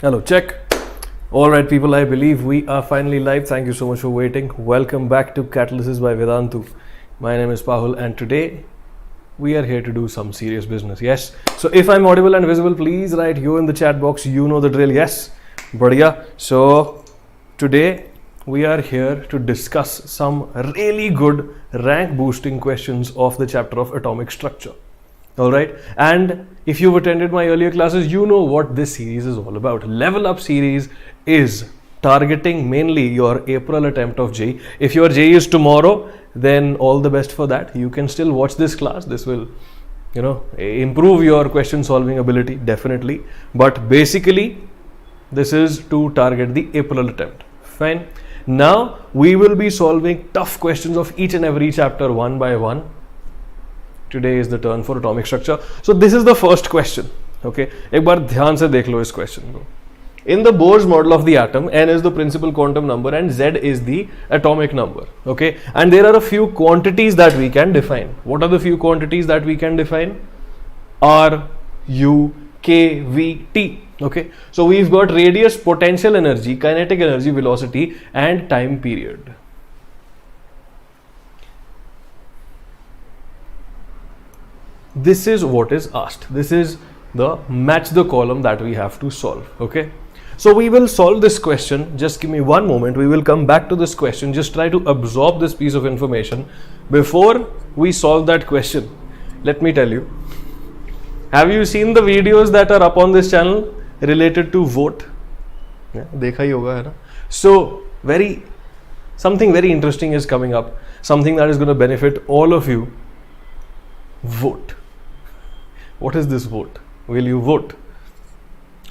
Hello, check. All right, people, I believe we are finally live. Thank you so much for waiting. Welcome back to Catalysis by Vedantu. My name is Pahul, and today we are here to do some serious business. Yes. So if I'm audible and visible, please write you in the chat box. You know the drill. Yes. Badhiya. So today we are here to discuss some really good rank boosting questions of the chapter of atomic structure. All right, and if you've attended my earlier classes, you know what this series is all about. Level Up series is targeting mainly your April attempt of JEE. If your JEE is tomorrow, then all the best for that. You can still watch this class. This will, improve your question solving ability, definitely. But basically, this is to target the April attempt. Fine. Now, we will be solving tough questions of each and every chapter one by one. Today is the turn for atomic structure. So this is the first question. Okay, एक बार ध्यान से देख लो इस question को. In the Bohr's model of the atom, n is the principal quantum number and z is the atomic number. Okay, and there are a few quantities that we can define. What are the few quantities that we can define? R, U, K, V, T. Okay, so we've got radius, potential energy, kinetic energy, velocity, and time period. This is what is asked. This is the match the column that we have to solve. Okay, so we will solve this question. Just give me one moment. We will come back to this question. Just try to absorb this piece of information before we solve that question. Let me tell you, have you seen the videos that are up on this channel related to vote? देखा ही होगा है ना? So something very interesting is coming up, something that is going to benefit all of you. Vote. What is this vote? Will you vote?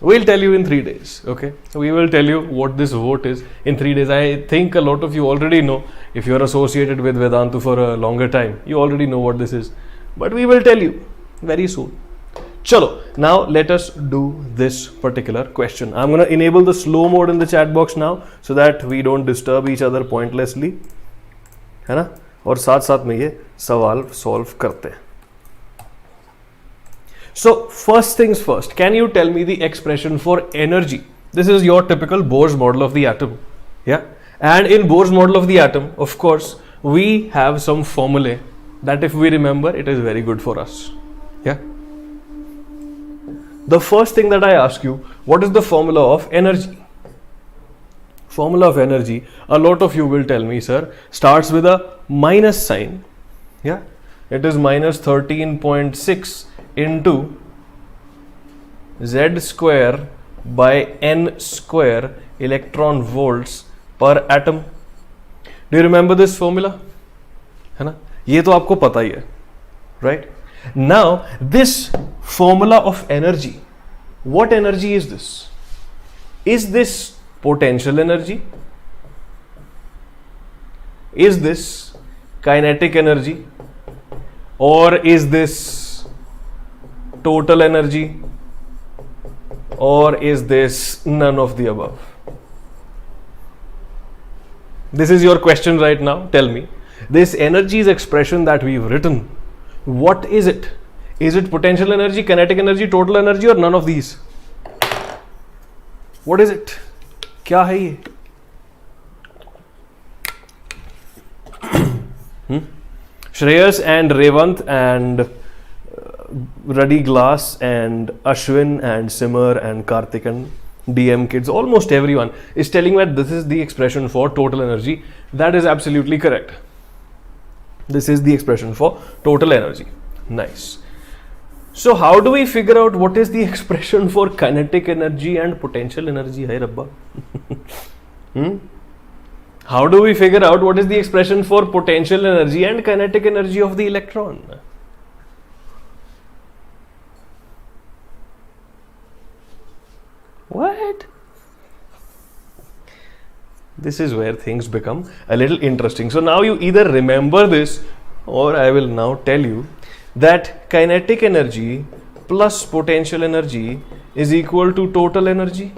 We'll tell you in 3 days. Okay, we will tell you what this vote is in 3 days. I think a lot of you already know. If you're associated with Vedantu for a longer time, you already know what this is, but we will tell you very soon. Chalo, now let us do this particular question. I'm going to enable the slow mode in the chat box now so that we don't disturb each other pointlessly, है ना? और साथ साथ में ये सवाल solve करते हैं. So first things first, can you tell me the expression for energy? This is your typical Bohr's model of the atom. Yeah, and in Bohr's model of the atom, of course, we have some formulae that if we remember, it is very good for us. Yeah. The first thing that I ask you, what is the formula of energy? Formula of energy, a lot of you will tell me, sir, starts with a minus sign. Yeah, it is minus 13.6 into Z square by N square electron volts per atom. Do you remember this formula? है ना? ये तो आपको पता ही है, right? Now this formula of energy, what energy is this? Is this potential energy? Is this kinetic energy? Or is this total energy? Or is this none of the above? This is your question right now. Tell me, this energy's expression that we've written, what is it? Is it potential energy, kinetic energy, total energy, or none of these? What is it? क्या है ये? Shreyas and Revant and Ruddy Glass and Ashwin and Simmer and Karthik and DM kids, almost everyone is telling me that this is the expression for total energy. That is absolutely correct. This is the expression for total energy. Nice. So how do we figure out what is the expression for kinetic energy and potential energy? Hai Rabba. How do we figure out what is the expression for potential energy and kinetic energy of the electron? What? This is where things become a little interesting. So now you either remember this, or I will now tell you that kinetic energy plus potential energy is equal to total energy.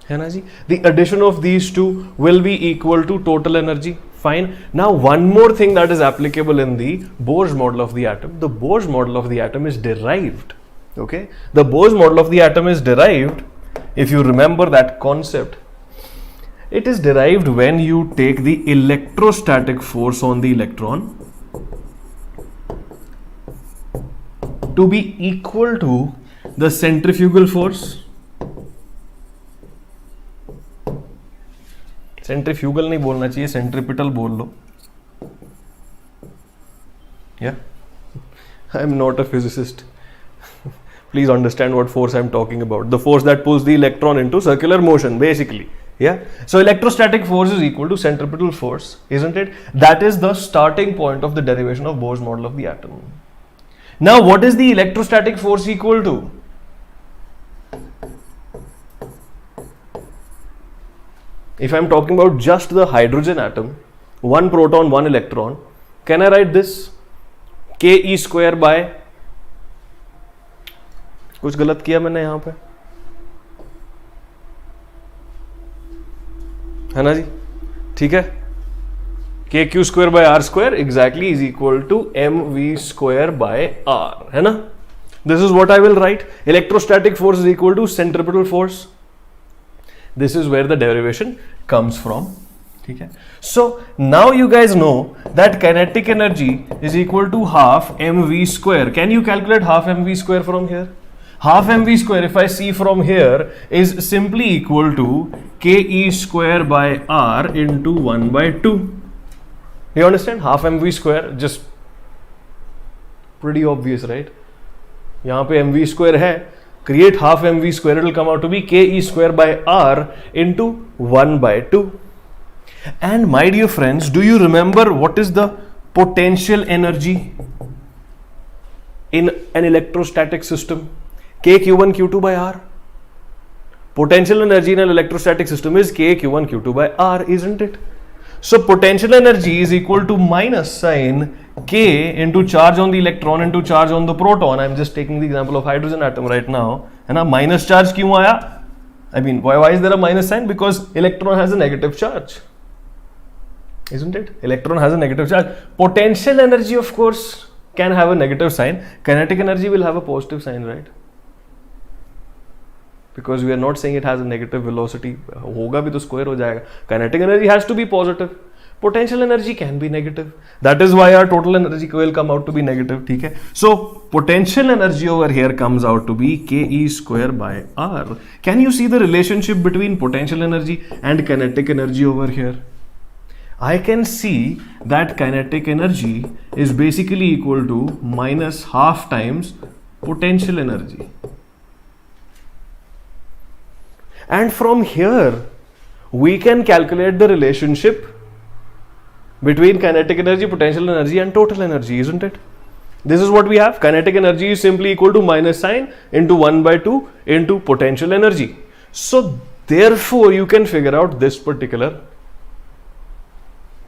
है ना जी? The addition of these two will be equal to total energy. Fine. Now one more thing that is applicable in the Bohr's model of the atom. The Bohr's model of the atom is derived. Okay. The Bohr's model of the atom is derived if you remember that concept, it is derived when you take the electrostatic force on the electron to be equal to the centrifugal force. Centrifugal नहीं बोलना चाहिए, centripetal बोल लो. I am not a physicist. Please understand what force I am talking about. The force that pulls the electron into circular motion, basically. Yeah. So electrostatic force is equal to centripetal force, isn't it? That is the starting point of the derivation of Bohr's model of the atom. Now, what is the electrostatic force equal to? If I am talking about just the hydrogen atom, one proton, one electron, can I write this? ke square by, कुछ गलत किया मैंने यहां पे, है ना जी? ठीक है, K Q square by R square exactly is equal to M V square by R, है ना? This is what I will write. Electrostatic force is equal to centripetal force. This is where the derivation comes from. ठीक है. So now you guys know that kinetic energy is equal to half mv square. Can you calculate half mv square from here? Half mv square, if I see from here, is simply equal to ke square by r into 1 by 2. You understand? Half mv square, just pretty obvious, right? यहाँ पे mv square है. Create half mv square, it will come out to be ke square by r into 1 by 2. And my dear friends, do you remember what is the potential energy in an electrostatic system? K q1 q2 by r. Potential energy in an electrostatic system is k q1 q2 by r, isn't it? So potential energy is equal to minus sign k into charge on the electron into charge on the proton. I'm just taking the example of hydrogen atom right now. है ना? Minus charge क्यों आया? I mean, why is there a minus sign? Because electron has a negative charge, isn't it? Electron has a negative charge. Potential energy, of course, can have a negative sign. Kinetic energy will have a positive sign, right? Because we are not saying it has a negative velocity. होगा भी तो square हो जाएगा. Kinetic energy has to be positive. Potential energy can be negative. That is why our total energy will come out to be negative. ठीक है. So potential energy over here comes out to be ke square by r. Can you see the relationship between potential energy and kinetic energy over here? I can see that kinetic energy is basically equal to minus half times potential energy. And from here, we can calculate the relationship between kinetic energy, potential energy and total energy, isn't it? This is what we have. Kinetic energy is simply equal to minus sign into 1 by 2 into potential energy. So therefore, you can figure out this particular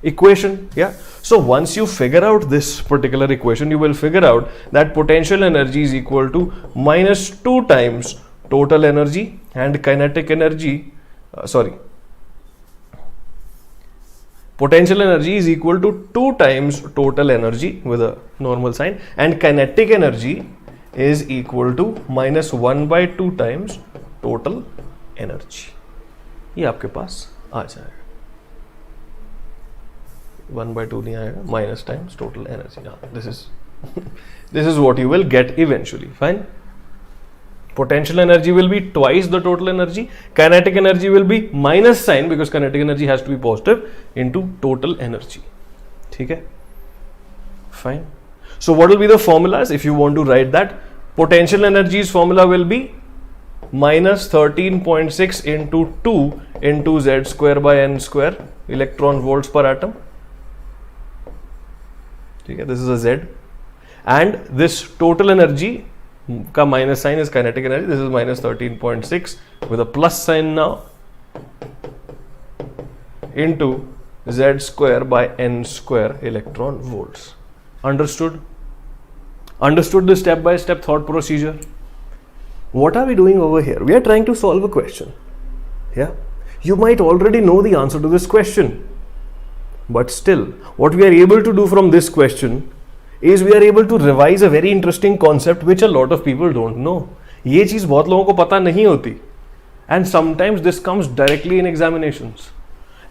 equation. Yeah. So once you figure out this particular equation, you will figure out that potential energy is equal to minus 2 times total energy and kinetic energy, potential energy is equal to 2 times total energy with a normal sign, and kinetic energy is equal to minus 1 by 2 times total energy. ये आपके पास आ जाएगा. 1 by 2 नहीं आएगा, minus times total energy. This is what you will get eventually. Fine. Potential energy will be twice the total energy. Kinetic energy will be minus sign because kinetic energy has to be positive into total energy. ठीक है? Fine. So what will be the formulas if you want to write that? Potential energy's formula will be minus 13.6 into 2 into z square by n square electron volts per atom. ठीक है? This is a z. And this total energy का minus sign is kinetic energy. This is minus 13.6 with a plus sign now into z square by n square electron volts. Understood? Understood the step by step thought procedure? What are we doing over here? We are trying to solve a question. Yeah? You might already know the answer to this question. But still, what we are able to do from this question is we are able to revise a very interesting concept which a lot of people don't know. ये चीज बहुत लोगों को पता नहीं होती. and sometimes this comes directly in examinations.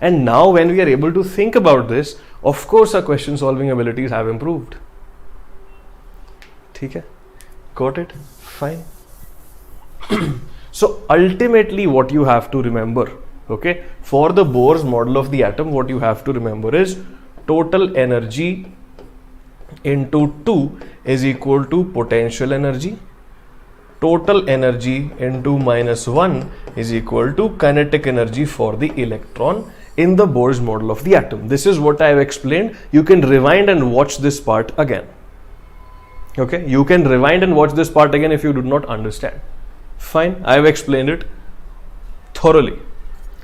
And now when we are able to think about this, of course our question solving abilities have improved. ठीक है? Got it? Fine. So ultimately what you have to remember, okay, for the Bohr's model of the atom, what you have to remember is total energy into 2 is equal to potential energy. Total energy into -1 is equal to kinetic energy for the electron in the Bohr's model of the atom. This is what I have explained. You can rewind and watch this part again. Okay, you can rewind and watch this part again if you did not understand. Fine, I have explained it thoroughly.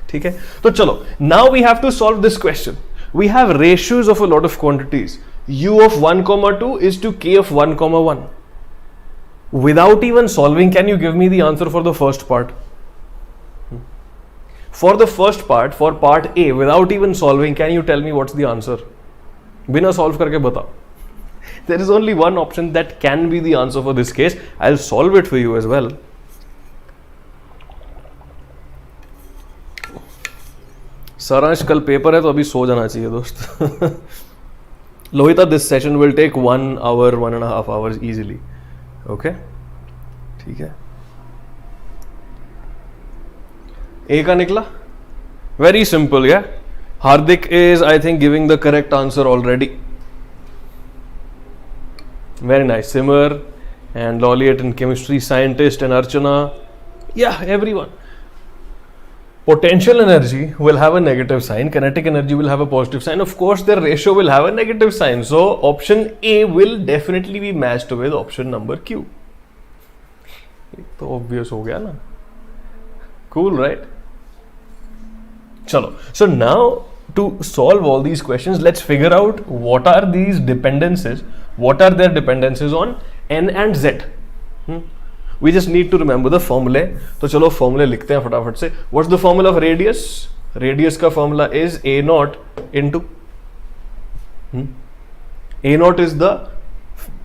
ठीक है, तो चलो, now we have to solve this question. We have ratios of a lot of quantities. U of 1,2 is to K of 1,1. Without even solving, can you give me the answer for the first part? For the first part, for part A, without even solving, can you tell me what's the answer? बिना solve करके बताओ. There is only one option that can be the answer for this case. I'll solve it for you as well. सारांश कल paper है तो अभी सो जाना चाहिए दोस्त. Lohita, this session will take 1 hour 1.5 hours easily. Okay, ठीक है. ए का निकला, very simple. Yeah Hardik is I think giving the correct answer already. Very nice. Simar and Laureate in chemistry scientist and Archana. Yeah, everyone. Potential energy will have a negative sign, kinetic energy will have a positive sign. Of course, their ratio will have a negative sign. So, option A will definitely be matched with option number Q. तो obvious हो गया ना. Cool, right? चलो. So now to solve all these questions, let's figure out what are these dependencies. What are their dependencies on N and Z? We just need to remember the formulae. तो चलो formulae लिखते हैं फटाफट से. What's the formula of radius? Radius का formula is A naught into A naught is the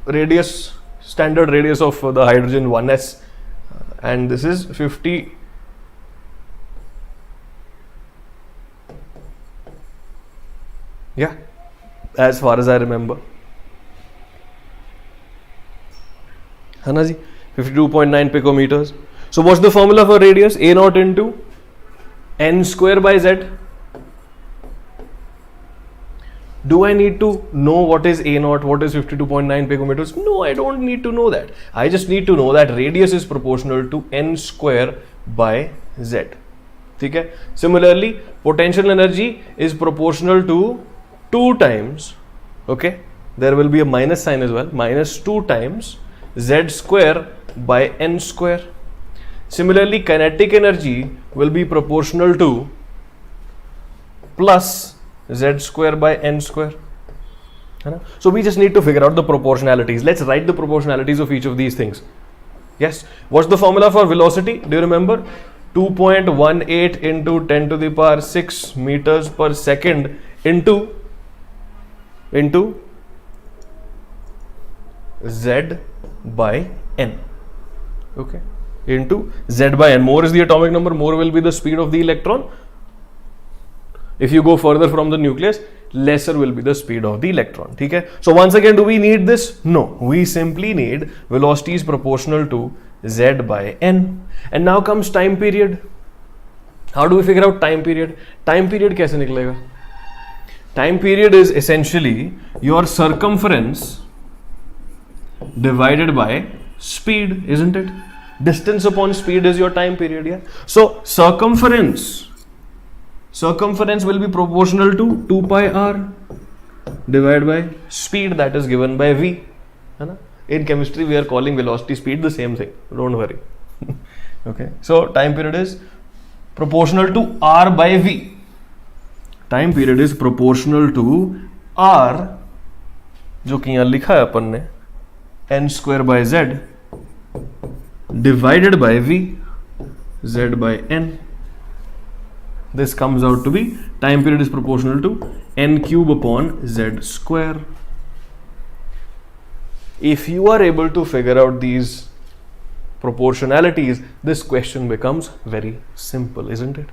radius, standard radius of the hydrogen 1s, and this is 50. Yeah, as far as I remember. है ना जी, 52.9 picometers. So what's the formula for radius? A naught into n square by z. Do I need to know what is A naught, what is 52.9 picometers? No, I don't need to know that. I just need to know that radius is proportional to n square by z. ठीक है? Similarly, potential energy is proportional to 2 times, okay? There will be a minus sign as well, minus 2 times z square by n square. Similarly, kinetic energy will be proportional to plus z square by n square. So we just need to figure out the proportionalities. Let's write the proportionalities of each of these things. Yes, what's the formula for velocity? Do you remember? 2.18 into 10 to the power 6 meters per second into z by n. Okay, into z by n. More is the atomic number, more will be the speed of the electron. If you go further from the nucleus, lesser will be the speed of the electron. Okay, so once again, do we need this? No, we simply need velocity is proportional to z by n. And now comes time period. How do we figure out time period? Time period कैसे निकलेगा? Time period is essentially your circumference divided by speed, isn't it? Distance upon speed is your time period. Yeah. So circumference will be proportional to 2 pi r divided by speed, that is given by v. In chemistry we are calling velocity speed the same thing, don't worry. Okay, so time period is proportional to r by v. Time period is proportional to r, जो कि यहाँ लिखा है अपन ने, n square by z divided by v, z by n. This comes out to be time period is proportional to n cube upon z square. If you are able to figure out these proportionalities, this question becomes very simple, isn't it?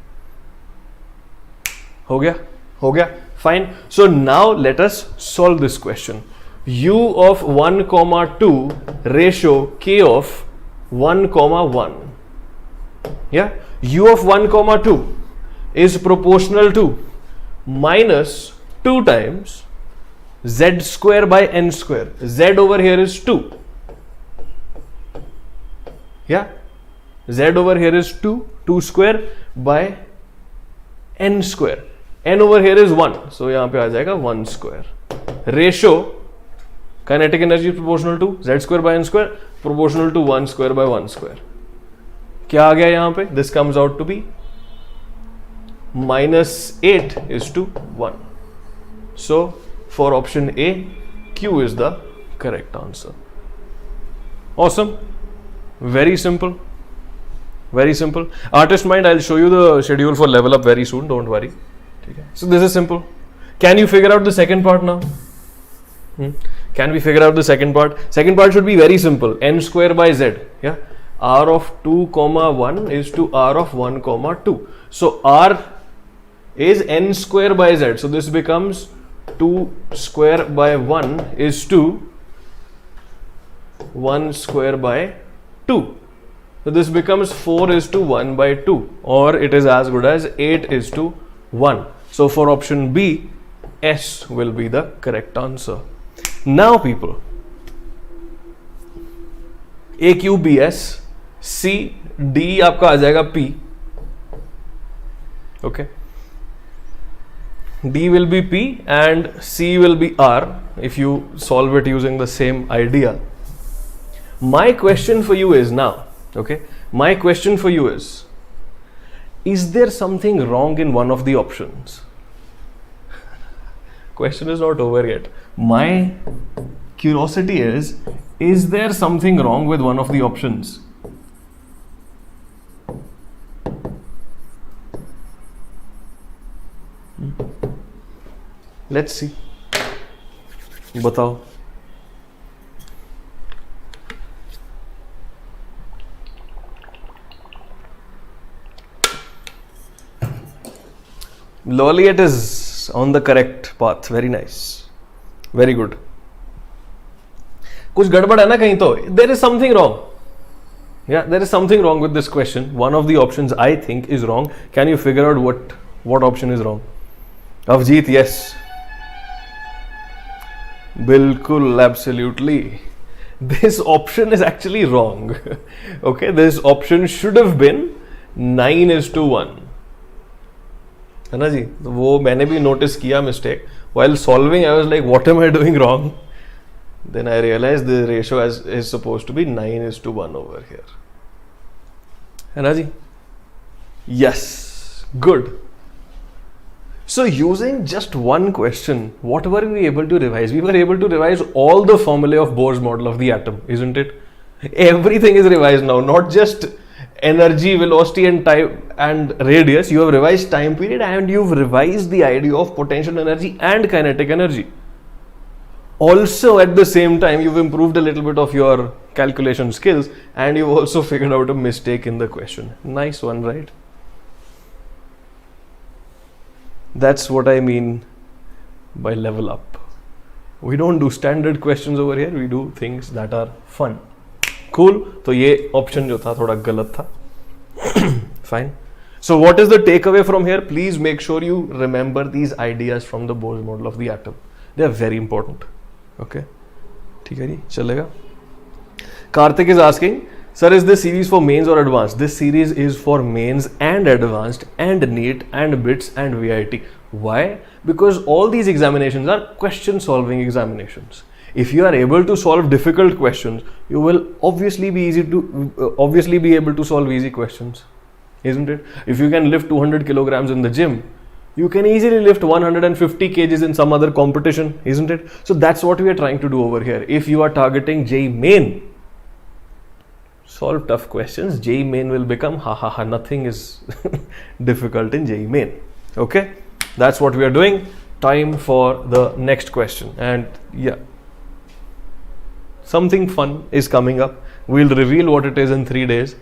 हो गया, fine. So now let us solve this question. U of 1 comma 2 ratio K of 1 comma 1. Yeah, U of 1 comma 2 is proportional to minus 2 times Z square by N square. Z over here is 2. Yeah, Z over here is 2 square by N square. N over here is 1, so यहाँ पे आ जाएगा 1 square. Ratio kinetic energy proportional to Z square by N square proportional to 1 square by 1 square. क्या आ गया यहाँ पे? This comes out to be minus 8 is to 1. So for option A, Q is the correct answer. Awesome. Very simple. Very simple. Artist mind, I'll show you the schedule for level up very soon, don't worry. So this is simple. Can you figure out the second part now? Can we figure out the second part? Second part should be very simple. N square by Z. Yeah. R of 2 comma 1 is to R of 1 comma 2. So R is N square by Z. So this becomes 2 square by 1 is to 1 square by 2. So this becomes 4 is to 1 by 2, or it is as good as 8 is to 1. So for option B, S will be the correct answer. Now people, A Q B S, C D आपका आ जाएगा P. Okay. D will be P and C will be R if you solve it using the same idea. My question for you is now, okay, my question for you is there something wrong in one of the options? Question is not over yet. My curiosity is there something wrong with one of the options? Let's see. बताओ. Lolliet is on the correct path. Very nice. Very good. कुछ गड़बड़ है ना कहीं तो. There is something wrong. Yeah, there is something wrong with this question. One of the options I think is wrong. Can you figure out what option is wrong? Avjeet, yes. Bilkul, absolutely. This option is actually wrong. Okay, this option should have been 9 is to 1. है ना जी, तो वो मैंने भी notice किया mistake while solving. I was like, what am I doing wrong? Then I realized the ratio is supposed to be 9 is to 1 over here. है ना जी? Yes, good. So using just one question, what were we able to revise? We were able to revise all the formulae of Bohr's model of the atom, isn't it? Everything is revised now, not just energy, velocity and time and radius. You have revised time period and you've revised the idea of potential energy and kinetic energy. Also at the same time, you've improved a little bit of your calculation skills and you've also figured out a mistake in the question. Nice one, right? That's what I mean by level up. We don't do standard questions over here, we do things that are fun. Cool. तो ये option जो था थोड़ा गलत था. Fine. So what is the takeaway from here? Please make sure you remember these ideas from the Bohr's model of the atom. They are very important. Okay. ठीक है जी, चलेगा. Karthik is asking, sir, is this series for mains or advanced? This series is for mains and advanced and NEET and BITS and VIT. Why? Because all these examinations are question solving examinations. If you are able to solve difficult questions, you will obviously be able to solve easy questions, isn't it? If you can lift 200 kilograms in the gym, you can easily lift 150 kgs in some other competition, isn't it? So that's what we are trying to do over here. If you are targeting JEE Main, solve tough questions. JEE Main will become nothing is difficult in JEE Main. Okay, that's what we are doing. Time for the next question. And yeah, something fun is coming up. We'll reveal what it is in 3 days.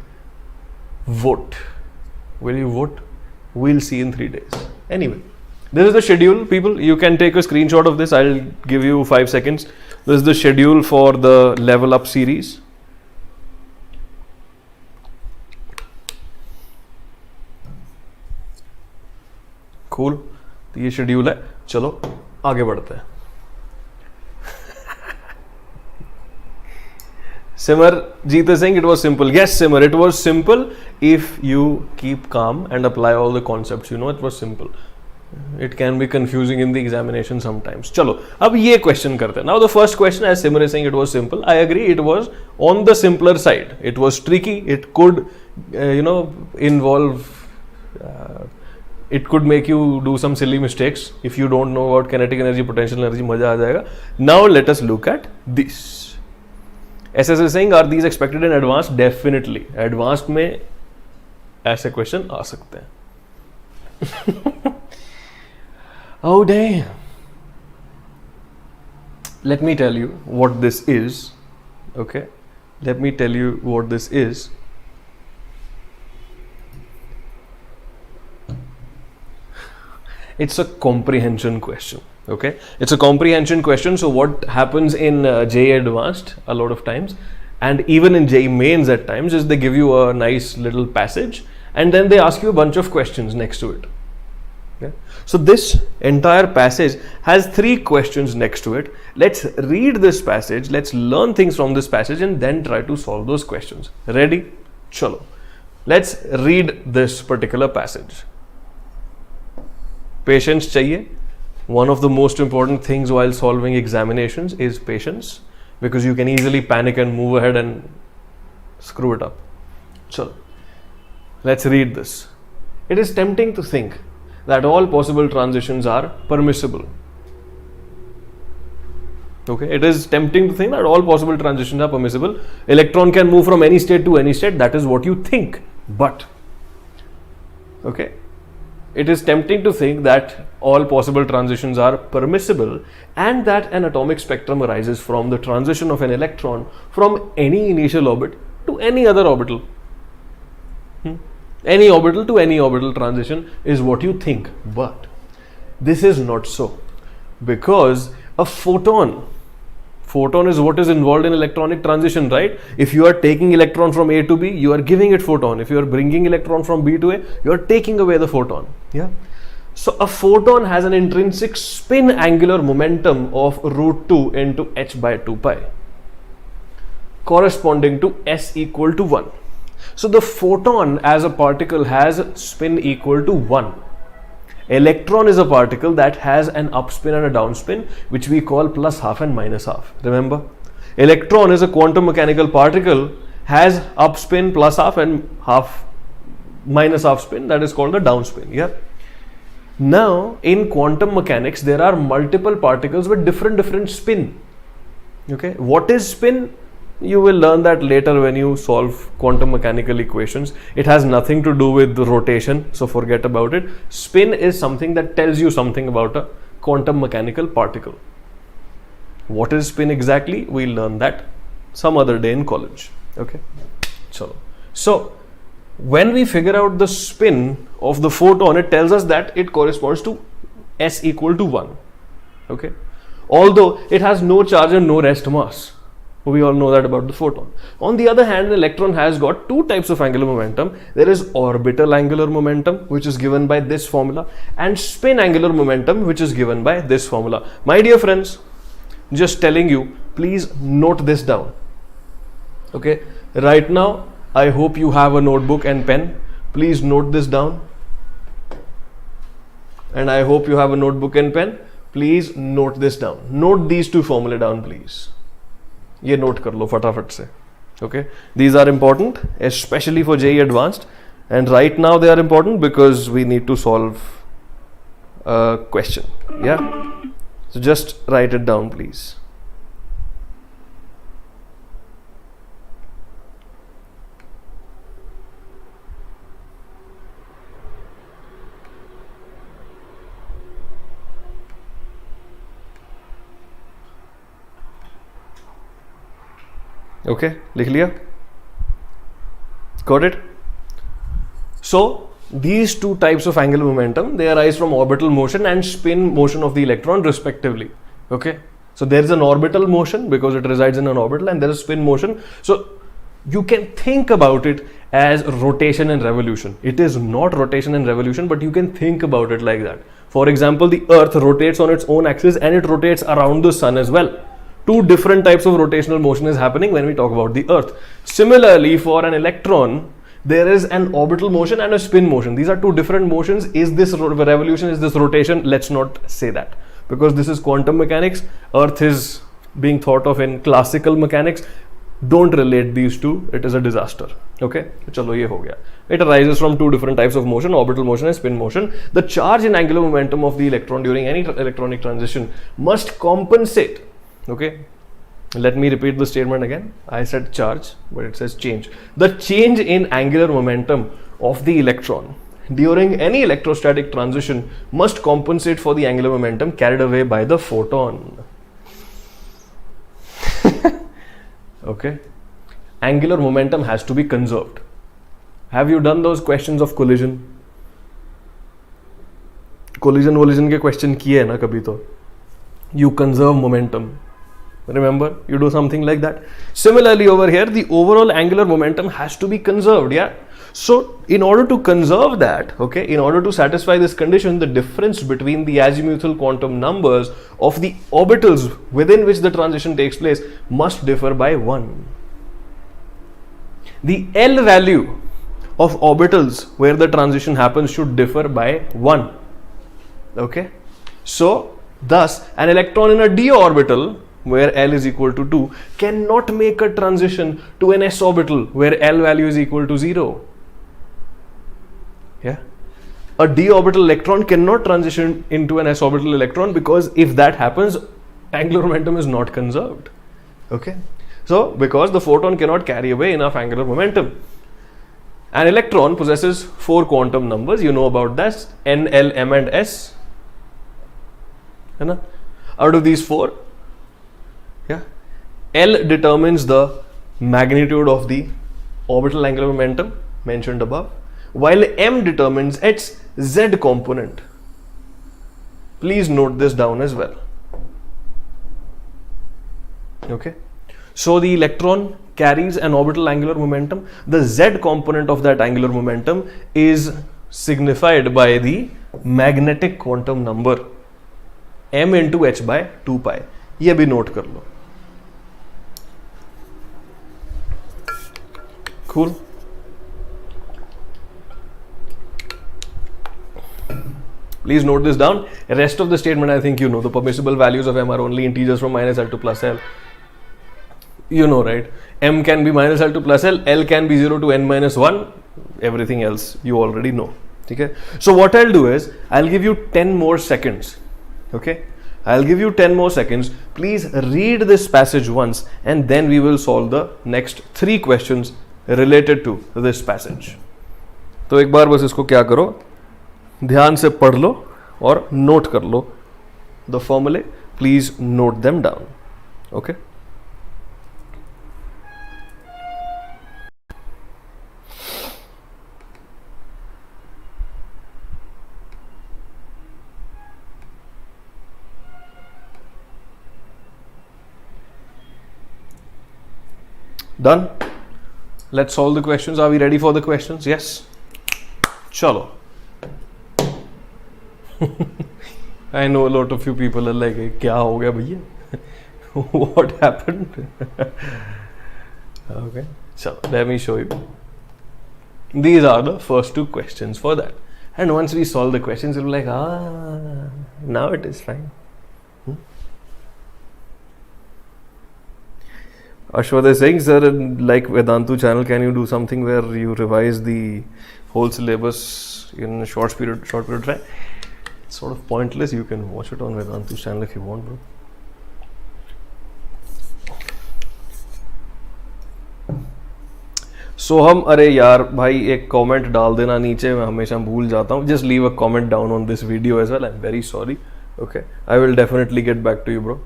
Vote. Will you vote? We'll see in 3 days. Anyway, this is the schedule, people. You can take a screenshot of this. I'll give you 5 seconds. This is the schedule for the Level Up series. Cool. तो ये schedule है. चलो आगे बढ़ते हैं. Simar Jeet is saying it was simple. Yes, Simar, it was simple if you keep calm and apply all the concepts. You know, it was simple. It can be confusing in the examination sometimes. चलो अब ये question करते हैं. Now the first question, as Simar is saying, it was simple. I agree, it was on the simpler side. It was tricky. It could, involve. It could make you do some silly mistakes if you don't know about kinetic energy, potential energy. मजा आ जाएगा. Now let us look at this. SS is saying, are these expected in advanced? Definitely. Advanced में ऐसे question आ सकते हैं. Oh damn. Let me tell you what this is. Okay. Let me tell you what this is. It's a comprehension question. Okay, it's a comprehension question. So what happens in JEE Advanced a lot of times, and even in JEE Mains at times, is they give you a nice little passage and then they ask you a bunch of questions next to it. Okay? So this entire passage has 3 questions next to it. Let's read this passage, let's learn things from this passage and then try to solve those questions. Ready? Chalo. Let's read this particular passage. Patience चाहिए. One of the most important things while solving examinations is patience, because you can easily panic and move ahead and screw it up. So, let's read this. It is tempting to think that all possible transitions are permissible. Okay, it is tempting to think that all possible transitions are permissible. Electron can move from any state to any state. That is what you think. But, okay, it is tempting to think that all possible transitions are permissible and that an atomic spectrum arises from the transition of an electron from any initial orbit to any other orbital. Any orbital to any orbital transition is what you think. But this is not so, because a photon is what is involved in electronic transition, right? If you are taking electron from A to B, you are giving it photon. If you are bringing electron from B to A, you are taking away the photon. Yeah. So a photon has an intrinsic spin angular momentum of √2 into h by 2 pi, corresponding to s equal to 1. So the photon as a particle has spin equal to 1. Electron is a particle that has an upspin and a downspin, which we call plus half and minus half. Remember, electron is a quantum mechanical particle, has upspin plus half and half minus half spin, that is called the downspin. Yeah. Now in quantum mechanics there are multiple particles with different spin. Okay, what is spin? You will learn that later when you solve quantum mechanical equations. It has nothing to do with the rotation, so forget about it. Spin is something that tells you something about a quantum mechanical particle. What is spin exactly? We'll learn that some other day in college. Okay, so when we figure out the spin of the photon, it tells us that it corresponds to s equal to 1. Okay, although it has no charge and no rest mass. We all know that about the photon. On the other hand, an electron has got 2 types of angular momentum. There is orbital angular momentum, which is given by this formula, and spin angular momentum, which is given by this formula. My dear friends, just telling you, please note this down. Okay, right now I hope you have a notebook and pen. Please note this down. And I hope you have a notebook and pen. Please note this down. Note these 2 formulae down, please. ये note कर लो फटाफट से. Okay, these are important especially for JEE Advanced, and right now they are important because we need to solve a question. Yeah, so just write it down, please. Okay, लिख लिया. Got it? So these two types of angular momentum, they arise from orbital motion and spin motion of the electron respectively. Okay, so there is an orbital motion because it resides in an orbital, and there is spin motion. So you can think about it as rotation and revolution. It is not rotation and revolution, but you can think about it like that. For example, the earth rotates on its own axis and it rotates around the sun as well. Two different types of rotational motion is happening when we talk about the earth. Similarly, for an electron, there is an orbital motion and a spin motion. These are two different motions. Is this revolution? Is this rotation? Let's not say that, because this is quantum mechanics. Earth is being thought of in classical mechanics. Don't relate these two. It is a disaster. Okay, chalo ye ho gaya. It arises from two different types of motion, orbital motion and spin motion. The charge and angular momentum of the electron during any electronic transition must compensate. Okay, let me repeat the statement again. I said charge, but it says change. The change in angular momentum of the electron during any electrostatic transition must compensate for the angular momentum carried away by the photon. Okay, angular momentum has to be conserved. Have you done those questions of collision? Collision के question किए है ना कभी तो? You conserve momentum. Remember, you do something like that. Similarly, over here, the overall angular momentum has to be conserved. Yeah. So, in order to conserve that, okay, in order to satisfy this condition, the difference between the azimuthal quantum numbers of the orbitals within which the transition takes place must differ by 1. The L value of orbitals where the transition happens should differ by 1. Okay. So, thus, an electron in a d orbital where L is equal to 2 cannot make a transition to an s orbital where L value is equal to 0. Yeah, a d orbital electron cannot transition into an s orbital electron, because if that happens, angular momentum is not conserved. Okay, so because the photon cannot carry away enough angular momentum. An electron possesses 4 quantum numbers. You know about that: n, l, m and s. Out of these 4, yeah, L determines the magnitude of the orbital angular momentum mentioned above, while m determines its z component. Please note this down as well. Okay, so the electron carries an orbital angular momentum. The z component of that angular momentum is signified by the magnetic quantum number m into h by 2 pi. ये भी note कर लो. Cool. Please note this down. The rest of the statement I think you know. The permissible values of m are only integers from minus l to plus l. You know, right? M can be minus l to plus l can be 0 to n minus 1. Everything else you already know. Okay? So what I'll do is, I'll give you 10 more seconds. Okay? I'll give you 10 more seconds. Please read this passage once, and then we will solve the next 3 questions related to this passage. तो एक बार बस इसको क्या करो, ध्यान से पढ़ लो और नोट कर लो the formulae. Please note them down. Okay. Done? Let's solve the questions. Are we ready for the questions? Yes. Chalo. I know a lot of you people are like, kya ho gaya bhaiya? What happened? Okay. So let me show you. These are the first 2 questions for that. And once we solve the questions, you'll be like, now it is fine. Ashwad is saying, sir, like Vedantu channel, can you do something where you revise the whole syllabus in a short period of time? It's sort of pointless. You can watch it on Vedantu channel if you want, bro. सोहम, अरे यार भाई एक comment डाल देना नीचे, मैं हमेशा भूल जाता हूँ. Just leave a comment down on this video as well. I am very sorry. Okay, I will definitely get back to you bro.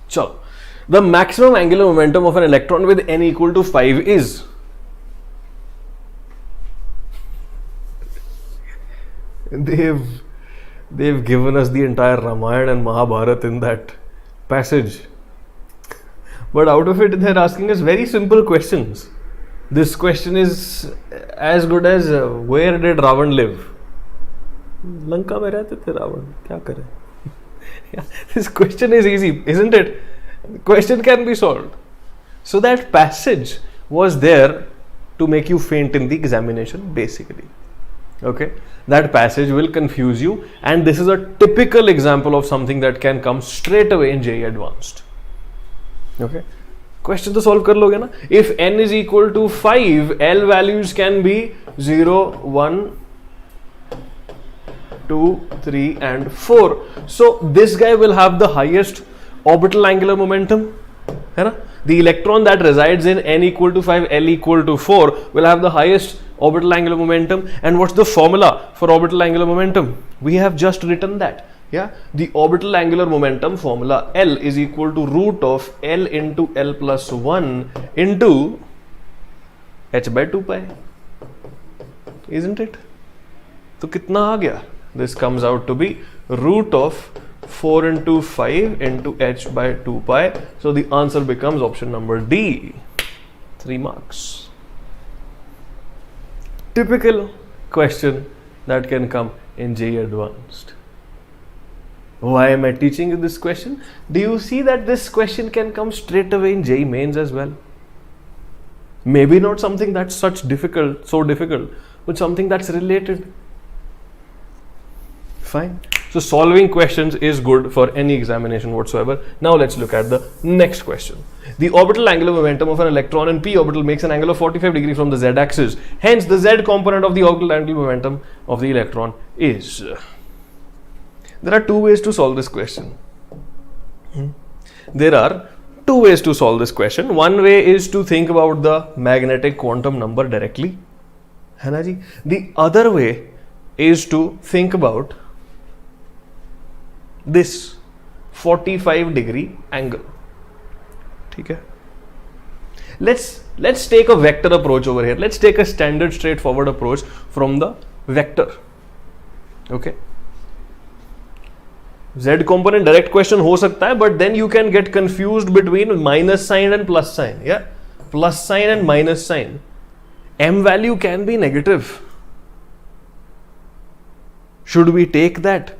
चलो, the maximum angular momentum of an electron with n equal to 5 is, they've given us the entire Ramayana and Mahabharata in that passage. But out of it, they're asking us very simple questions. This question is as good as where did Ravan live? Lanka mein rehte the Ravan. Kya kare? Yeah, this question is easy, isn't it? The question can be solved. So that passage was there to make you faint in the examination, basically. Okay, that passage will confuse you, and this is a typical example of something that can come straight away in JEE Advanced. Okay, question to solve kar loge na. If n is equal to 5, L values can be 0, 1, 2, 3 and 4. So this guy will have the highest orbital angular momentum. है ना? The electron that resides in n equal to 5, L equal to 4 will have the highest orbital angular momentum. And what's the formula for orbital angular momentum? We have just written that. Yeah, the orbital angular momentum formula L is equal to root of L into L plus 1 into h by 2 pi. Isn't it? So कितना आ गया? This comes out to be root of 4 into 5 into h by 2 pi. So the answer becomes option number D. 3 marks. Typical question that can come in JEE Advanced. Why am I teaching you this question? Do you see that this question can come straight away in JEE Mains as well? Maybe not something that's so difficult, but something that's related. Fine. So solving questions is good for any examination whatsoever. Now let's look at the next question. The orbital angular momentum of an electron in p orbital makes an angle of 45 degrees from the z axis. Hence, the z component of the orbital angular momentum of the electron is. There are two ways to solve this question. There are two ways to solve this question. One way is to think about the magnetic quantum number directly. है ना जी? The other way is to think about this 45 degree angle. Okay. Let's take a vector approach over here. Let's take a standard straightforward approach from the vector. Okay. Z component direct question हो सकता है, but then you can get confused between minus sign and plus sign. Yeah, plus sign and minus sign. M value can be negative. Should we take that?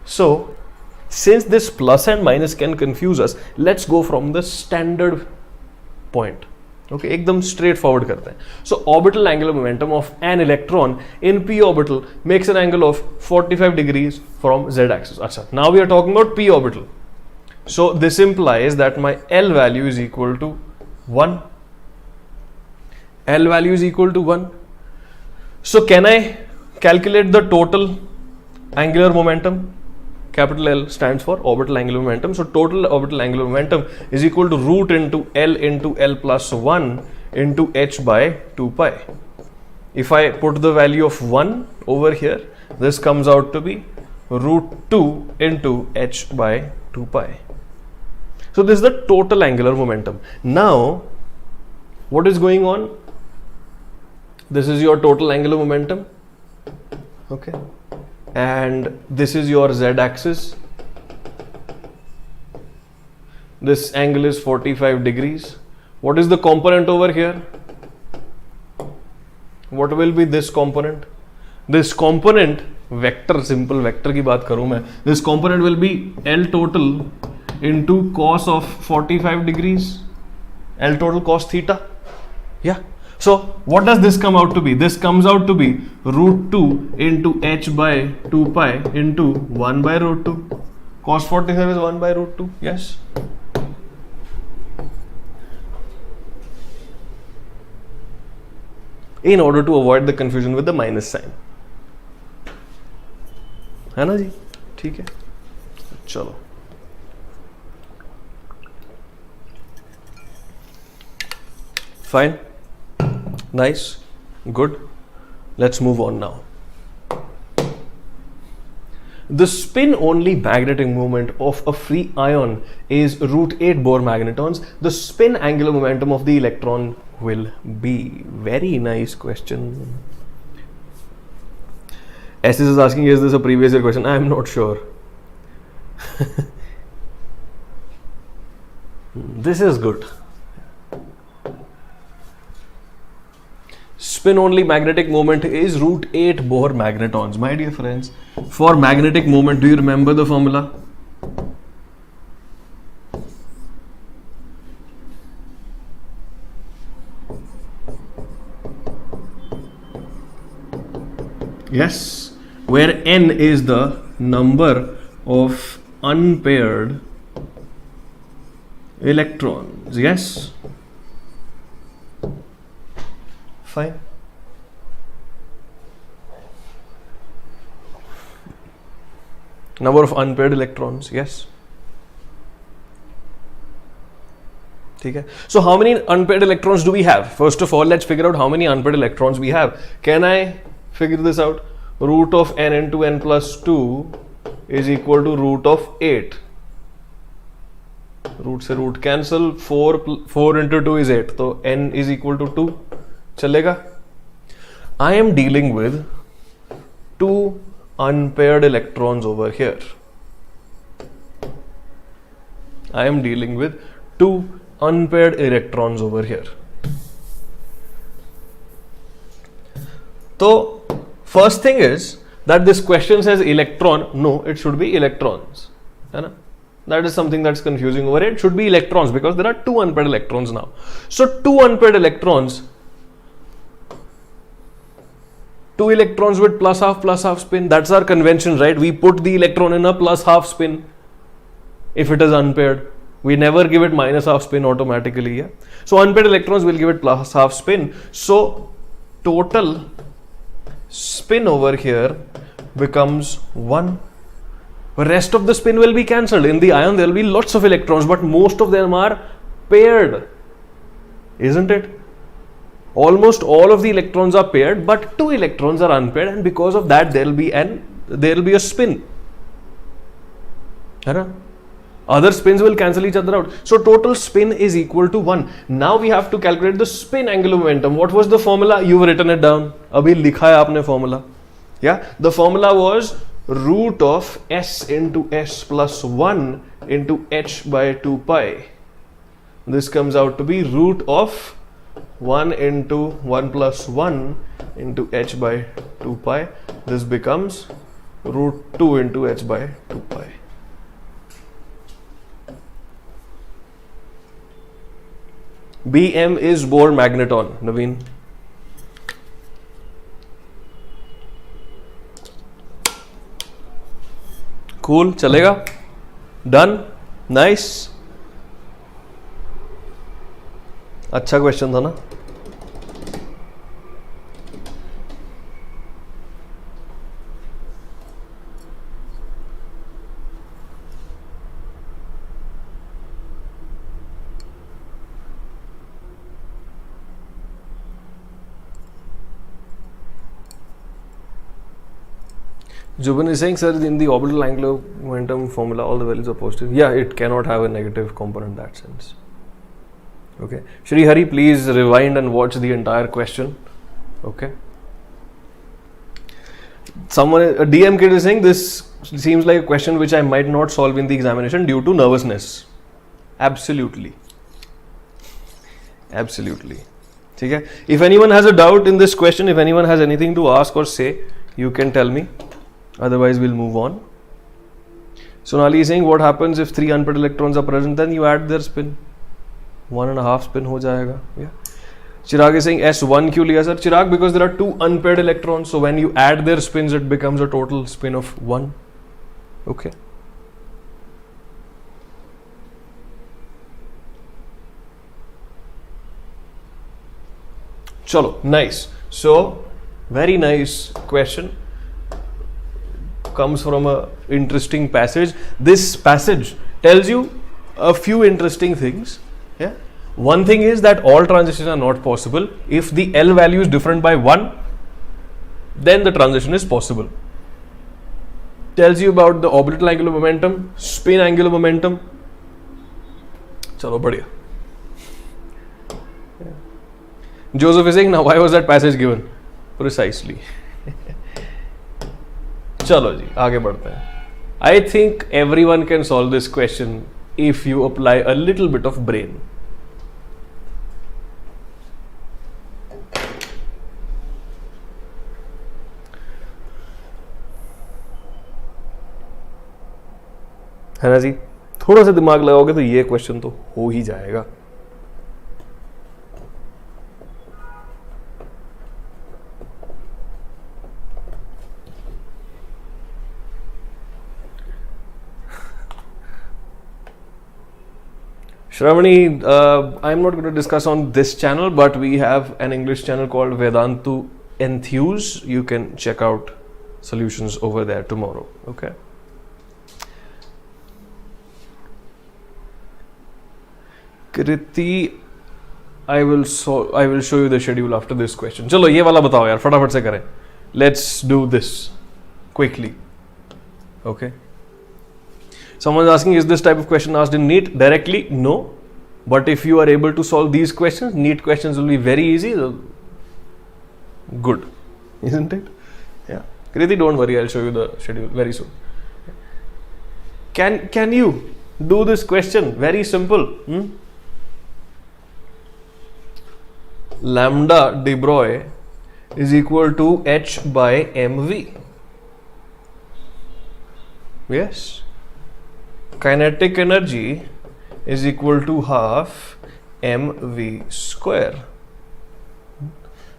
So, since this plus and minus can confuse us, let's go from the standard point. Okay, एकदम straightforward करते हैं. So, orbital angular momentum of an electron in p orbital makes an angle of 45 degrees from z axis. अच्छा, now we are talking about p orbital. So, this implies that my L value is equal to 1. L value is equal to 1. So, can I calculate the total angular momentum? Capital L stands for orbital angular momentum. So total orbital angular momentum is equal to root into L plus 1 into h by 2 pi. If I put the value of 1 over here, this comes out to be root 2 into h by 2 pi. So this is the total angular momentum. Now, what is going on? This is your total angular momentum. Okay. And this is your z axis. This angle is 45 degrees. What is the component over here? What will be this component? This component vector, simple vector की बात करूँ मैं. This component will be L total into cos of 45 degrees. L total cos theta. Yeah. So what does this come out to be? This comes out to be root 2 into h by 2 pi into 1 by root 2. Cos 45 is 1 by root 2. Yes. In order to avoid the confusion with the minus sign. है ना जी? ठीक है. चलो. Fine. Nice, good. Let's move on now. The spin only magnetic moment of a free ion is root 8 Bohr magnetons. The spin angular momentum of the electron will be. Very nice question. SS is asking, is this a previous year question? I am not sure. This is good. Spin only magnetic moment is root 8 Bohr magnetons. My dear friends, for magnetic moment, do you remember the formula? Yes, where n is the number of unpaired electrons. Yes, fine. Number of unpaired electrons. Yes. Okay. So how many unpaired electrons do we have? First of all, let's figure out how many unpaired electrons we have. Can I figure this out? Root of n into n plus 2 is equal to root of 8. Root से root cancel, 4 into 2 is 8. So n is equal to 2. चलेगा? I am dealing with 2 unpaired electrons over here. I am dealing with 2 unpaired electrons over here. So first thing is that this question says electron. No, it should be electrons. That is something that's confusing over here. It should be electrons because there are 2 unpaired electrons now. So 2 unpaired electrons, 2 electrons with plus half spin. That's our convention, right? We put the electron in a plus half spin if it is unpaired. We never give it minus half spin automatically. Yeah? So unpaired electrons will give it plus half spin. So total spin over here becomes 1. The rest of the spin will be cancelled. In the ion there will be lots of electrons, but most of them are paired, isn't it? Almost all of the electrons are paired, but 2 electrons are unpaired, and because of that there will be a spin. Other spins will cancel each other out. So total spin is equal to 1. Now we have to calculate the spin angular momentum. What was the formula? You've written it down. Abhi likha hai aapne formula. Yeah, the formula was root of s into s plus 1 into h by 2 pi. This comes out to be root of 1 into 1 plus 1 into h by 2 pi. This becomes root 2 into h by 2 pi. Bm is Bohr magneton, Naveen. Cool, chalega? Done? Nice. अच्छा question था ना? Jubin is saying, sir, in the orbital angular momentum formula, all the values are positive. Yeah, it cannot have a negative component in that sense. Okay. Shri Hari, please rewind and watch the entire question. Okay. Someone, a DM kid is saying, this seems like a question which I might not solve in the examination due to nervousness. Absolutely. Absolutely. Okay. If anyone has a doubt in this question, if anyone has anything to ask or say, you can tell me. Otherwise, we'll move on. Sonali is saying, what happens if 3 unpaired electrons are present? Then you add their spin. 1.5 spin ho jayega. Yeah. Chirag is saying S1 क्यों लिया sir? Chirag, because there are 2 unpaired electrons. So when you add their spins, it becomes a total spin of 1. Okay. Chalo, nice. So, very nice question. Comes from a interesting passage. This passage tells you a few interesting things. Yeah. One thing is that all transitions are not possible. If the L value is different by 1, then the transition is possible. Tells you about the orbital angular momentum, spin angular momentum. Chalo, badhiya. Yeah. Joseph is saying, now why was that passage given? Precisely. चलो जी आगे बढ़ते हैं. I think everyone can solve this question if you apply a little bit of brain. है ना जी, थोड़ा सा दिमाग लगाओगे तो ये क्वेश्चन तो हो ही जाएगा. Shravani, I'm not going to discuss on this channel, but we have an English channel called Vedantu Enthuse. You can check out solutions over there tomorrow. Okay. Kriti, I will show you the schedule after this question. चलो ये वाला बताओ यार, फटाफट से करें. Let's do this quickly. Okay. Someone is asking, is this type of question asked in NEET directly? No. But if you are able to solve these questions, NEET questions will be very easy. Good. Isn't it? Yeah. Kriti, don't worry. I'll show you the schedule very soon. Can you do this question? Very simple. Lambda de Broglie is equal to H by mv. Yes. Kinetic energy is equal to half mv square.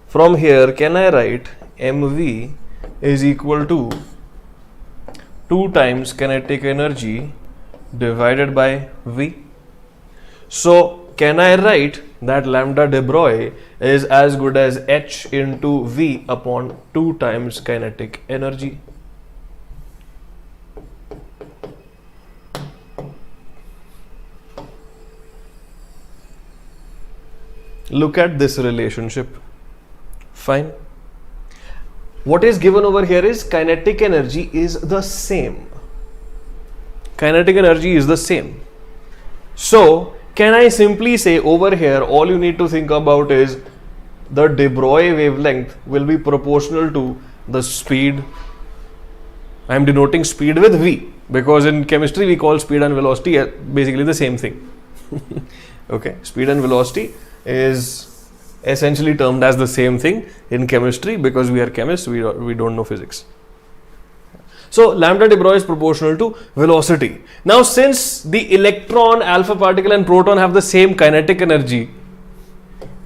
From here, can I write mv is equal to 2 times kinetic energy divided by v? So, can I write that lambda de Broglie is as good as h into v upon 2 times kinetic energy? Look at this relationship. Fine. What is given over here is kinetic energy is the same. Kinetic energy is the same. So, can I simply say over here, all you need to think about is the de Broglie wavelength will be proportional to the speed. I am denoting speed with v because in chemistry we call speed and velocity basically the same thing. Okay, speed and velocity is essentially termed as the same thing in chemistry because we are chemists, we don't know physics. So lambda de Broglie is proportional to velocity. Now since the electron, alpha particle and proton have the same kinetic energy,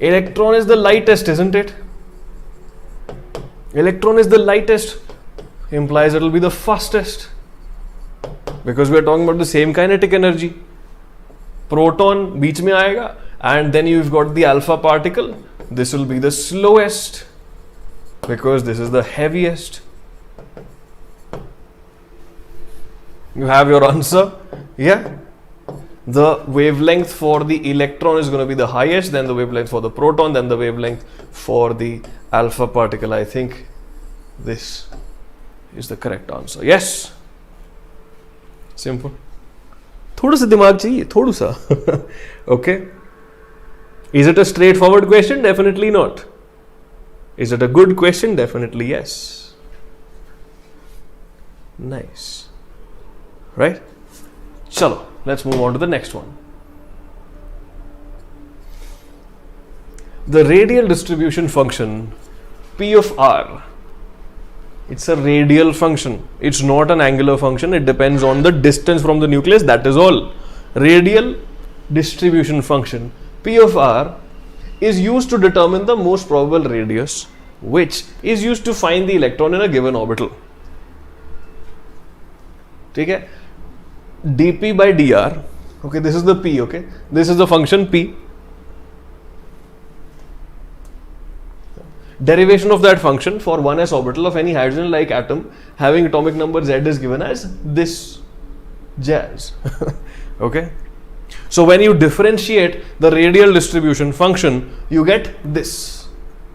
electron is the lightest, isn't it? Electron is the lightest, implies it will be the fastest because we are talking about the same kinetic energy. Proton बीच में आएगा and then you've got the alpha particle. This will be the slowest because this is the heaviest. You have your answer. Yeah, the wavelength for the electron is going to be the highest, then the wavelength for the proton, then the wavelength for the alpha particle. I think this is the correct answer. Yes, simple. थोड़ा सा दिमाग चाहिए, थोड़ा सा. Okay. Is it a straightforward question? Definitely not. Is it a good question? Definitely yes. Nice. Right? Chalo, let's move on to the next one. The radial distribution function P of R. It's a radial function. It's not an angular function. It depends on the distance from the nucleus. That is all. Radial distribution function P of R is used to determine the most probable radius, which is used to find the electron in a given orbital. ठीक है? dp by dr. Okay, this is the P. Okay, this is the function P. Derivation of that function for 1s orbital of any hydrogen-like atom having atomic number Z is given as this jazz. Okay. So when you differentiate the radial distribution function, you get this.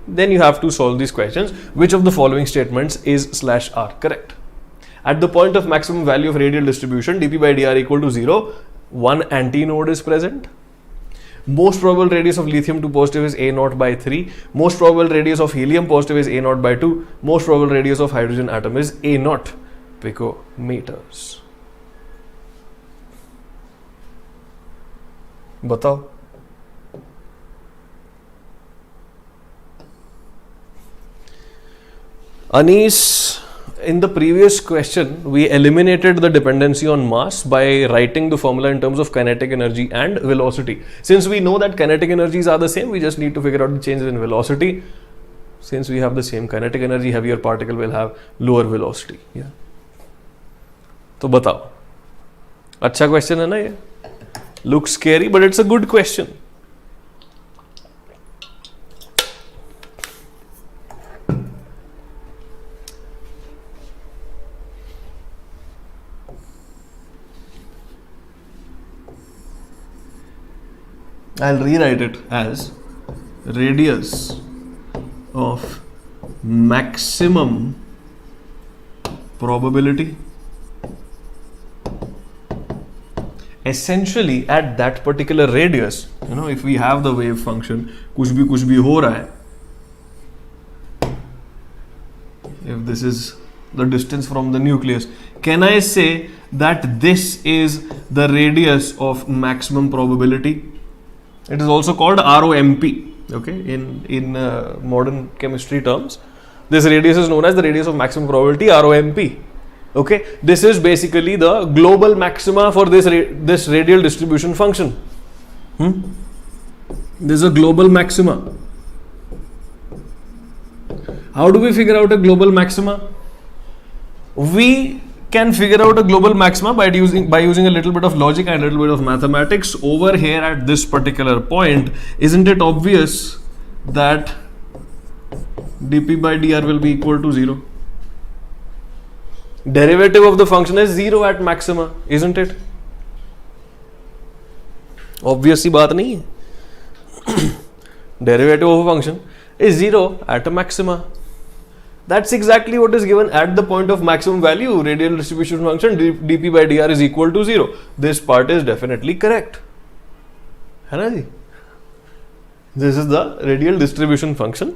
Then you have to solve these questions. Which of the following statements is /r correct? At the point of maximum value of radial distribution, dp by dr equal to 0, one antinode is present. Most probable radius of lithium 2 positive is A0 by 3. Most probable radius of helium positive is A0 by 2. Most probable radius of hydrogen atom is A0. picometers. बताओ. Anis, in the previous question, we eliminated the dependency on mass by writing the formula in terms of kinetic energy and velocity. Since we know that kinetic energies are the same, we just need to figure out the changes in velocity. Since we have the same kinetic energy, heavier particle will have lower velocity. Yeah. तो बताओ. अच्छा question है ना ये? Looks scary, but it's a good question. I'll rewrite it as radius of maximum probability. Essentially at that particular radius, if we have the wave function, कुछ भी हो रहा है, if this is the distance from the nucleus, can I say that this is the radius of maximum probability? It is also called ROMP. Okay, in modern chemistry terms, this radius is known as the radius of maximum probability, ROMP. Okay, this is basically the global maxima for this radial distribution function. This is a global maxima. How do we figure out a global maxima? We can figure out a global maxima by using a little bit of logic and a little bit of mathematics. Over here at this particular point, isn't it obvious that dp by dr will be equal to 0? Derivative of the function is 0 at maxima, isn't it? Obvious सी बात नहीं है. Derivative of a function is 0 at a maxima. That's exactly what is given at the point of maximum value. Radial distribution function dp by dr is equal to 0. This part is definitely correct. है ना जी? This is the radial distribution function.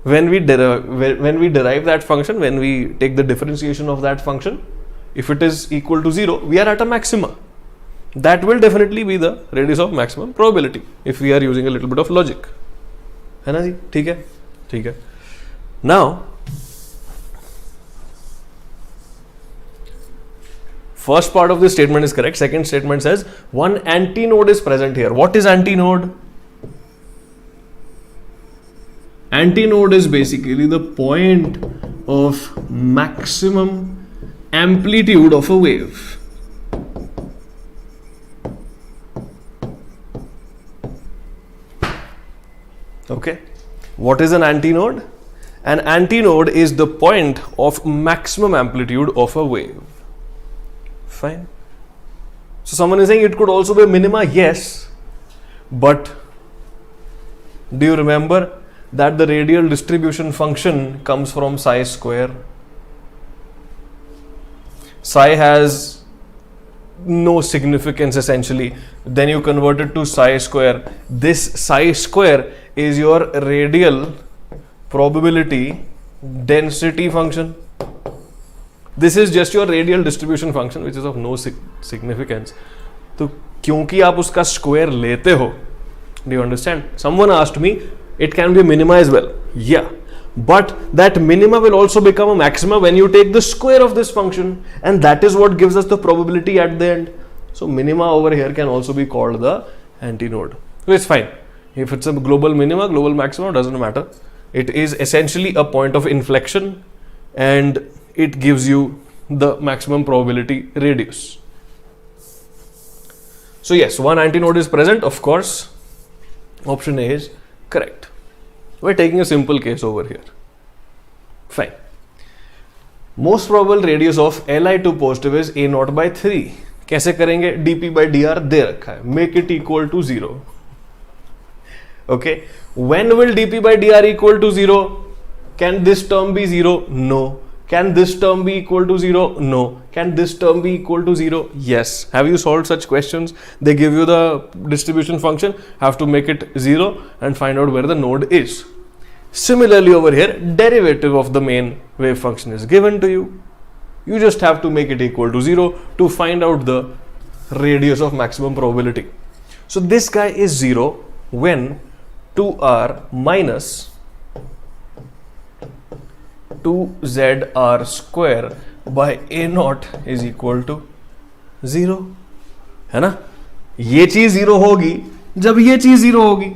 When we derive that function, when we take the differentiation of that function, if it is equal to 0, we are at a maxima. That will definitely be the radius of maximum probability if we are using a little bit of logic. है ना जी? ठीक है? ठीक है. Now, first part of this statement is correct. Second statement says one antinode is present here. What is antinode? Antinode is basically the point of maximum amplitude of a wave. Okay. What is an antinode? An antinode is the point of maximum amplitude of a wave. Fine. So someone is saying it could also be a minima. Yes. But do you remember that the radial distribution function comes from psi square? Psi has no significance essentially. Then you convert it to psi square. This psi square is your radial probability density function. This is just your radial distribution function which is of no significance. तो क्योंकि आप उसका square लेते हो, do you understand? Someone asked me, it can be a minima as well. Yeah, but that minima will also become a maxima when you take the square of this function, and that is what gives us the probability at the end. So minima over here can also be called the antinode. So it's fine. If it's a global minima, global maxima, doesn't matter. It is essentially a point of inflection and it gives you the maximum probability radius. So yes, one antinode is present, of course. Option A is correct. We're taking a simple case over here. Fine. Most probable radius of Li2 positive is A0 by 3. कैसे करेंगे? dp by dr दे रखा है. Make it equal to 0. Okay. When will dp by dr equal to 0? Can this term be 0? No. Can this term be equal to 0? No. Can this term be equal to 0? Yes. Have you solved such questions? They give you the distribution function, have to make it 0 and find out where the node is. Similarly over here, derivative of the main wave function is given to you. You just have to make it equal to 0 to find out the radius of maximum probability. So this guy is 0 when 2r minus 2zr square by a naught is equal to 0, है ना? ये चीज 0 होगी जब ये चीज 0 होगी.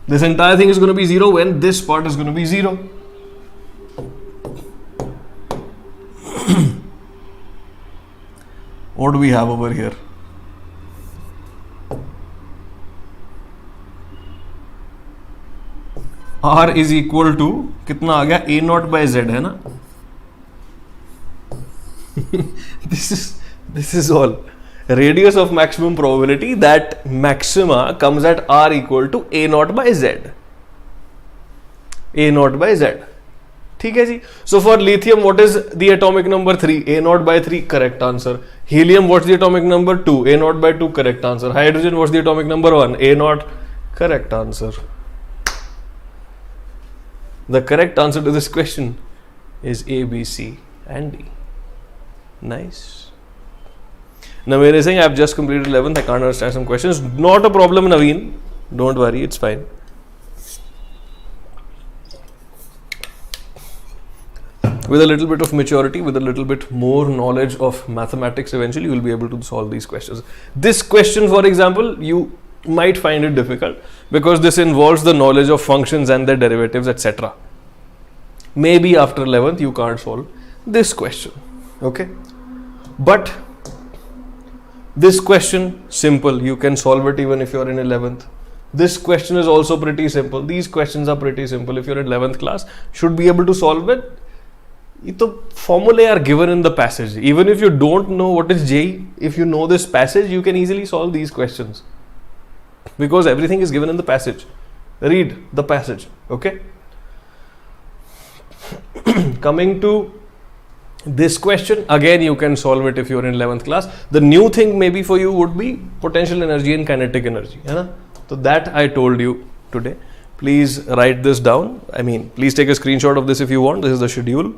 This entire thing is going to be 0 when this part is going to be 0. What do we have over here? R is equal to कितना आ गया? A naught by Z, है ना? This is all. Radius of maximum probability that maxima comes at R equal to A naught by Z. A naught by Z. ठीक है जी. So for lithium, what is the atomic number 3? A naught by 3, correct answer. Helium, what's the atomic number? 2. A naught by 2, correct answer. Hydrogen, what's the atomic number? 1. A naught, correct answer. The correct answer to this question is A, B, C and D. Nice. Naveen is saying, I've just completed 11th. I can't understand some questions. Not a problem, Naveen. Don't worry, it's fine. With a little bit of maturity, with a little bit more knowledge of mathematics, eventually you will be able to solve these questions. This question, for example, you might find it difficult because this involves the knowledge of functions and their derivatives, etc. Maybe after 11th you can't solve this question. Okay, but this question, simple, you can solve it even if you're in 11th. This question is also pretty simple. These questions are pretty simple. If you're in 11th class, should be able to solve it. The formulae are given in the passage. Even if you don't know what is J, if you know this passage, you can easily solve these questions because everything is given in the passage. Read the passage. Okay. Coming to this question, again you can solve it if you're in 11th class. The new thing maybe for you would be potential energy and kinetic energy. So that I told you today. Please write this down. I mean, please take a screenshot of this if you want. This is the schedule.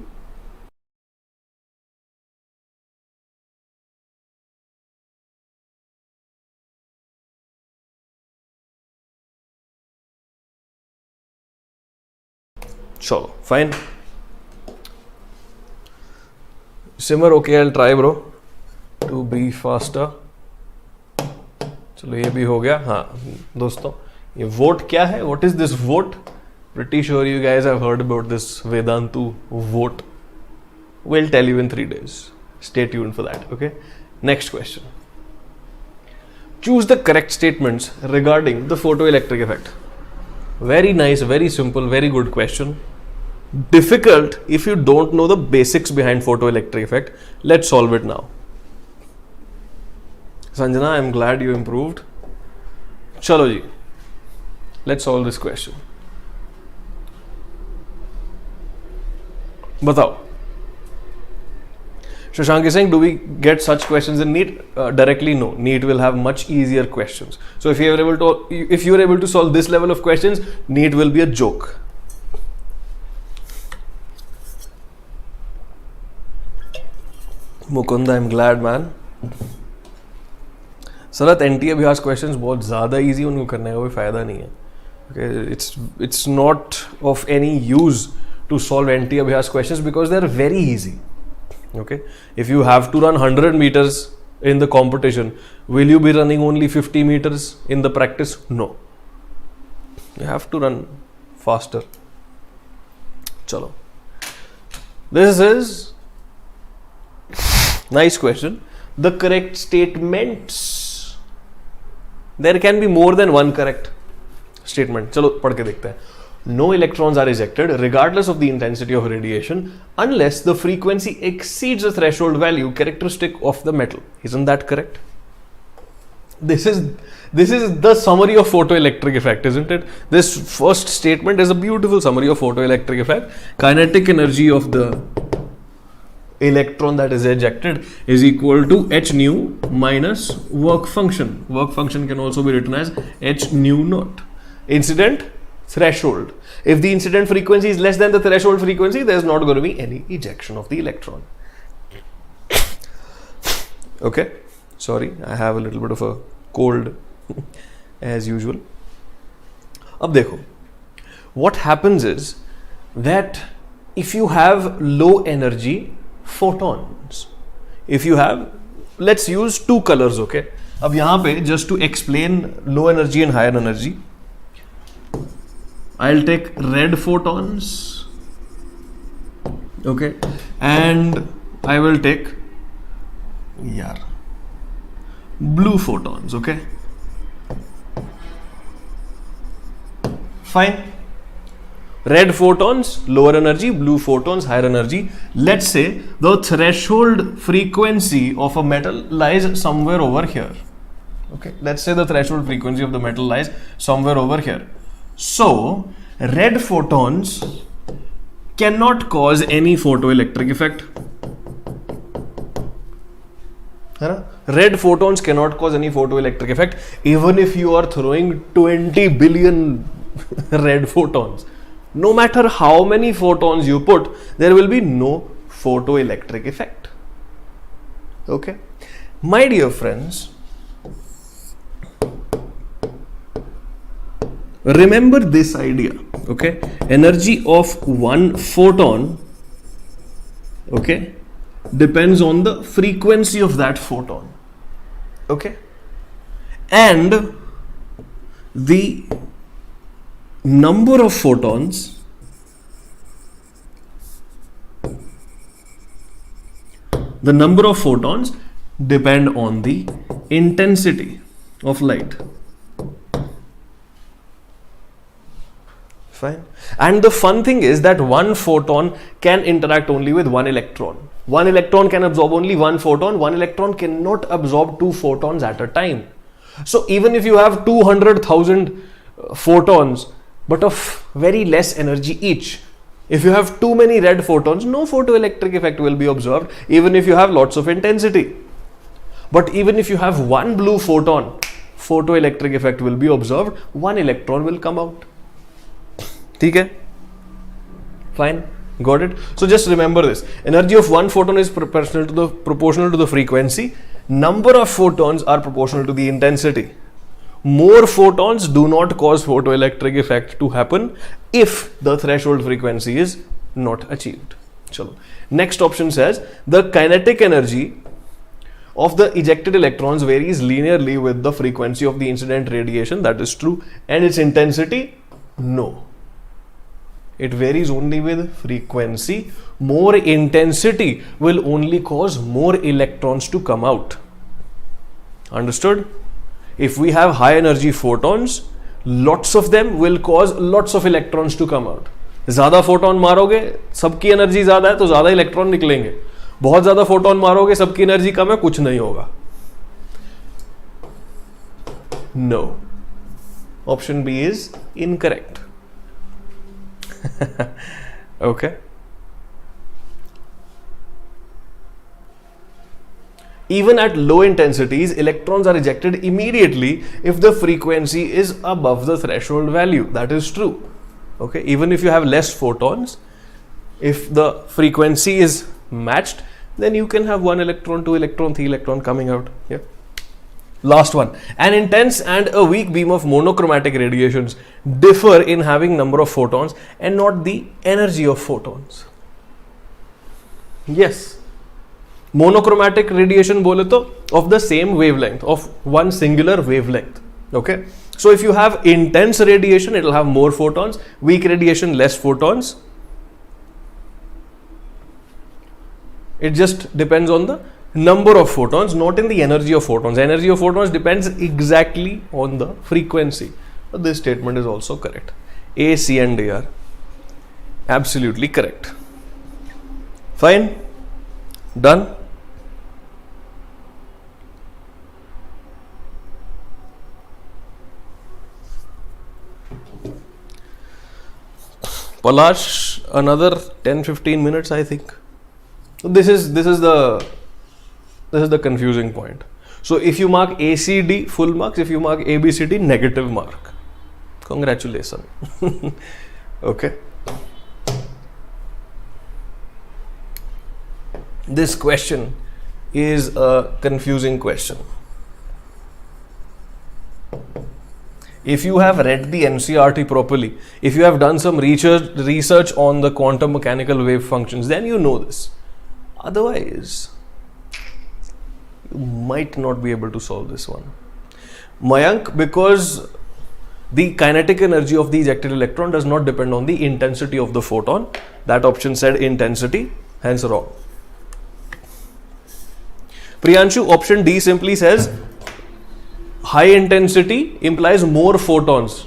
Chalo, fine. Simmer, okay, I'll try, bro, to be faster. चलो ये भी हो गया. हाँ दोस्तों, ये vote क्या है? What is this vote? Pretty sure you guys have heard about this Vedantu vote. We'll tell you in 3 days. Stay tuned for that. Okay. Next question. Choose the correct statements regarding the photoelectric effect. Very nice, very simple, very good question. Difficult if you don't know the basics behind photoelectric effect. Let's solve it now. Sanjana, I'm glad you improved. Chalo ji, let's solve this question. Batao. Shashank is saying, do we get such questions in NEET? Directly, no. NEET will have much easier questions. So if you are able to solve this level of questions, NEET will be a joke. Mukund, I'm glad, man. Sir NT Abhyas questions बहुत ज़्यादा easy, उनको करने का कोई फ़ायदा नहीं है. Okay, it's not of any use to solve NT अभ्यास questions because they are very easy. Okay, if you have to run 100 meters in the competition, will you be running only 50 meters in the practice? No. You have to run faster. Chalo. This is nice question. The correct statements. There can be more than one correct statement. चलो पढ़ के देखते हैं. No electrons are ejected regardless of the intensity of radiation unless the frequency exceeds the threshold value characteristic of the metal. Isn't that correct? This is the summary of photoelectric effect, isn't it? This first statement is a beautiful summary of photoelectric effect. Kinetic energy of the electron that is ejected is equal to h nu minus work function. Work function can also be written as h nu naught. Incident threshold. If the incident frequency is less than the threshold frequency, there is not going to be any ejection of the electron. Okay, sorry, I have a little bit of a cold as usual. अब देखो, what happens is that if you have low energy photons, if you have, let's use two colors, okay? अब यहाँ पे just to explain low energy and higher energy, I'll take red photons, okay, and I will take blue photons, okay? Fine. Red photons, lower energy, blue photons, higher energy. Let's say the threshold frequency of a metal lies somewhere over here. Okay, let's say the threshold frequency of the metal lies somewhere over here. So, red photons cannot cause any photoelectric effect. Red photons cannot cause any photoelectric effect even if you are throwing 20 billion red photons. No matter how many photons you put, there will be no photoelectric effect. Okay, my dear friends, remember this idea. Okay, energy of one photon, okay, depends on the frequency of that photon. Okay, and the number of photons depend on the intensity of light. Fine. And the fun thing is that one photon can interact only with one electron. One electron can absorb only one photon. One electron cannot absorb two photons at a time. So even if you have 200,000 photons but of very less energy each, if you have too many red photons, no photoelectric effect will be observed even if you have lots of intensity. But even if you have one blue photon, photoelectric effect will be observed. One electron will come out. ठीक है? Fine, got it? So just remember this. Energy of one photon is proportional to the frequency. Number of photons are proportional to the intensity. More photons do not cause photoelectric effect to happen if the threshold frequency is not achieved. Chalo. Next option says the kinetic energy of the ejected electrons varies linearly with the frequency of the incident radiation. That is true. And its intensity? No. It varies only with frequency. More intensity will only cause more electrons to come out. Understood? If we have high energy photons, lots of them will cause lots of electrons to come out. ज़्यादा photon मारोगे, सबकी energy ज़्यादा है तो ज़्यादा electron निकलेंगे. बहुत ज़्यादा फोटोन मारोगे, सबकी एनर्जी कम है, कुछ नहीं होगा. No. Option B is incorrect. Okay. Even at low intensities, electrons are ejected immediately if the frequency is above the threshold value. That is true. Okay, even if you have less photons, if the frequency is matched, then you can have 1 electron, 2 electron, 3 electron coming out. Yeah. Last one. An intense and a weak beam of monochromatic radiations differ in having number of photons and not the energy of photons. Yes. Monochromatic radiation bole to of the same wavelength, of one singular wavelength. Okay. So if you have intense radiation, it will have more photons. Weak radiation, less photons. It just depends on the number of photons, not in the energy of photons. Energy of photons depends exactly on the frequency. But this statement is also correct. A, C and D are absolutely correct. Fine. Done. Palash, another 10-15 minutes, I think. This is the confusing point. So if you mark ACD full marks, if you mark ABCD negative mark. Congratulations. Okay. This question is a confusing question. If you have read the NCERT properly, if you have done some research on the quantum mechanical wave functions, then you know this. Otherwise, you might not be able to solve this one. Mayank, because the kinetic energy of the ejected electron does not depend on the intensity of the photon. That option said intensity, hence wrong. Priyanshu, option D simply says high intensity implies more photons.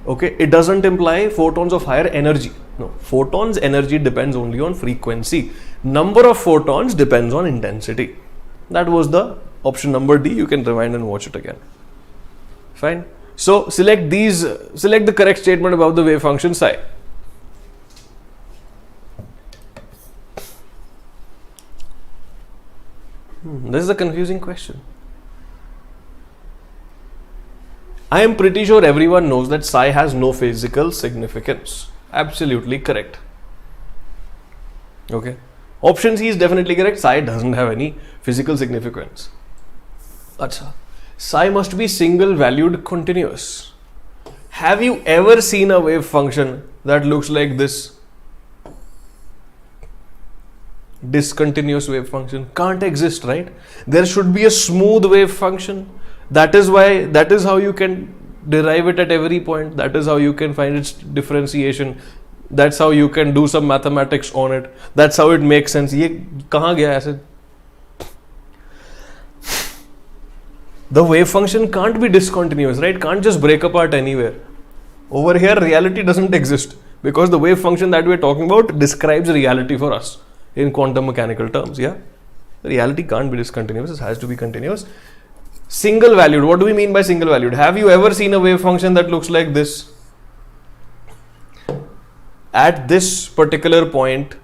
Okay, it doesn't imply photons of higher energy. No, photons energy depends only on frequency. Number of photons depends on intensity. That was the option number D. You can rewind and watch it again. Fine. So select the correct statement about the wave function psi. This is a confusing question. I am pretty sure everyone knows that psi has no physical significance. Absolutely correct. Okay. Option C is definitely correct. Psi doesn't have any physical significance. Acha. Psi must be single valued continuous. Have you ever seen a wave function that looks like this? Discontinuous wave function can't exist, right? There should be a smooth wave function. That is how you can derive it at every point. That is how you can find its differentiation. That's how you can do some mathematics on it. That's how it makes sense. ये कहाँ गया ऐसे? The wave function can't be discontinuous, right? Can't just break apart anywhere. Over here, reality doesn't exist because the wave function that we're talking about describes reality for us in quantum mechanical terms. Yeah, the reality can't be discontinuous. It has to be continuous. Single valued. What do we mean by single valued? Have you ever seen a wave function that looks like this? At this particular point,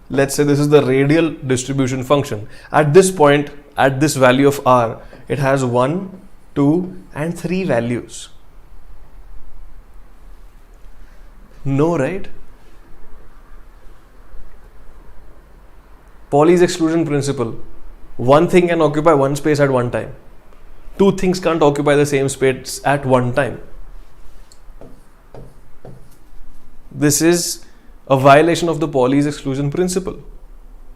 let's say this is the radial distribution function. At this point, at this value of r, it has 1, 2 and 3 values. No, right? Pauli's exclusion principle. One thing can occupy one space at one time. Two things can't occupy the same space at one time. This is a violation of the Pauli's exclusion principle.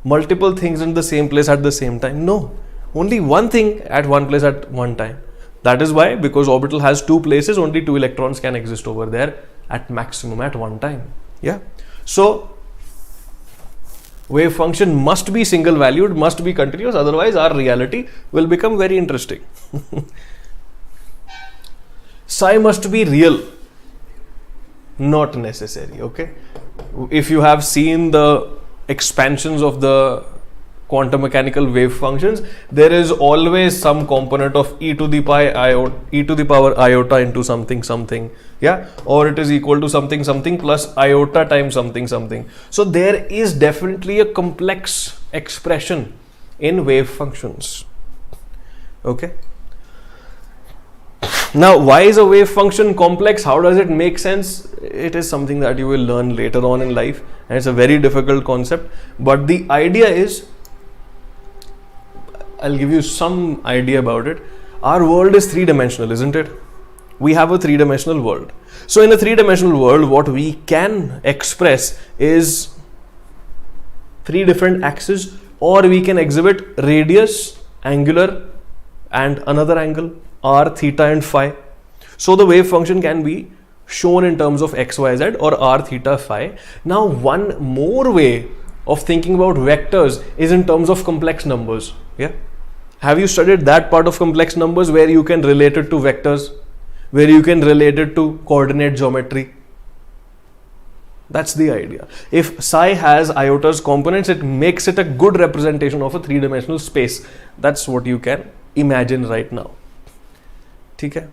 Multiple things in the same place at the same time. No, only one thing at one place at one time. That is why, because orbital has two places, only two electrons can exist over there at maximum at one time. Yeah. So wave function must be single valued, must be continuous, otherwise our reality will become very interesting. Psi must be real. Not necessary. Okay. If you have seen the expansions of the quantum mechanical wave functions, there is always some component of e to the power iota into something something, yeah, or it is equal to something something plus iota times something something. So there is definitely a complex expression in wave functions. Okay. Now, why is a wave function complex? How does it make sense? It is something that you will learn later on in life, and it's a very difficult concept. But the idea is, I'll give you some idea about it. Our world is three-dimensional, isn't it? We have a three-dimensional world. So in a three-dimensional world, what we can express is three different axes, or we can exhibit radius, angular, and another angle, r, theta, and phi. So the wave function can be shown in terms of x, y, z, or r, theta, phi. Now, one more way of thinking about vectors is in terms of complex numbers. Yeah. Have you studied that part of complex numbers where you can relate it to vectors, where you can relate it to coordinate geometry? That's the idea. If psi has iota's components, it makes it a good representation of a three-dimensional space. That's what you can imagine right now. Okay?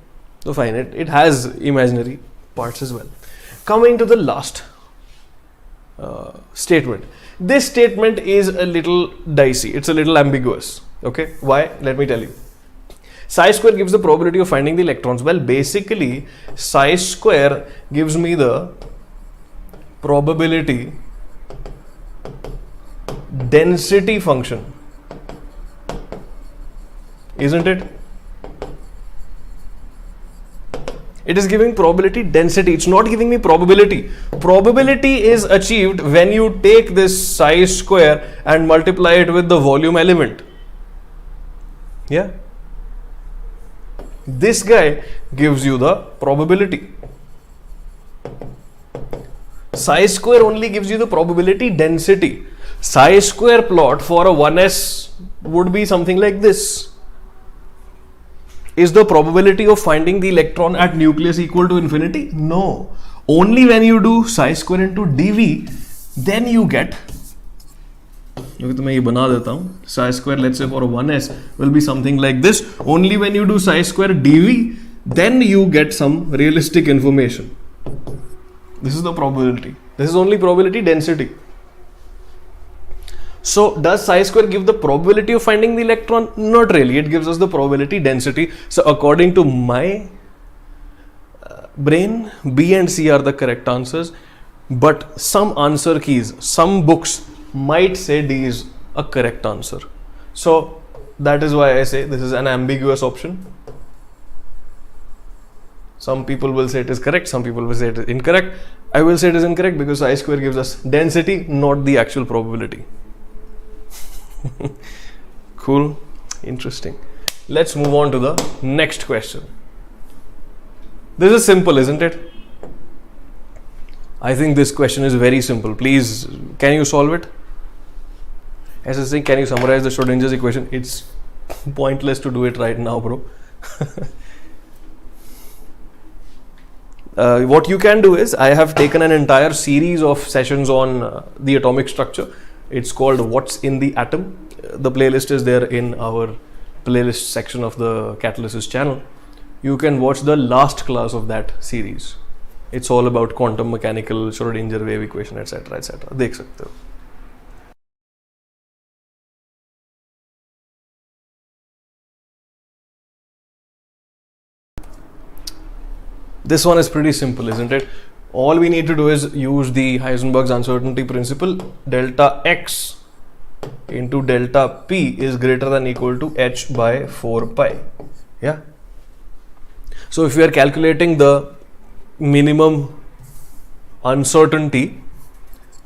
So fine, it has imaginary parts as well. Coming to the last statement. This statement is a little dicey. It's a little ambiguous. Okay? Why? Let me tell you. Psi square gives the probability of finding the electrons. Well, basically, psi square gives me the probability density function isn't it? It is giving probability density. It's not giving me probability. Probability is achieved when you take this psi square and multiply it with the volume element. Yeah. This guy gives you the probability. Psi square only gives you the probability density. Psi square plot for a 1s would be something like this. Is the probability of finding the electron at nucleus equal to infinity? No. Only when you do psi square into dv, then you get, क्योंकि तो मैं ये बना देता हूँ, psi square let's say for a 1s will be something like this. Only when you do psi square dv, then you get some realistic information. This is the probability. This is only probability density. So does psi square give the probability of finding the electron? Not really. It gives us the probability density. So according to my brain, B and C are the correct answers. But some answer keys, some books might say D is a correct answer. So that is why I say this is an ambiguous option. Some people will say it is correct, some people will say it is incorrect. I will say it is incorrect because psi square gives us density, not the actual probability. Cool, interesting. Let's move on to the next question. This is simple, isn't it? I think this question is very simple. Please, can you solve it? As I say, can you summarize the Schrodinger's equation? It's pointless to do it right now, bro. What you can do is, I have taken an entire series of sessions on the atomic structure. It's called What's in the Atom. The playlist is there in our playlist section of the Catalysis channel. You can watch the last class of that series. It's all about quantum mechanical, Schrodinger wave equation, etc. etc. देख सकते हो. This one is pretty simple, isn't it? All we need to do is use the Heisenberg's uncertainty principle. Delta x into delta p is greater than or equal to h by 4 pi. Yeah. So if we are calculating the minimum uncertainty,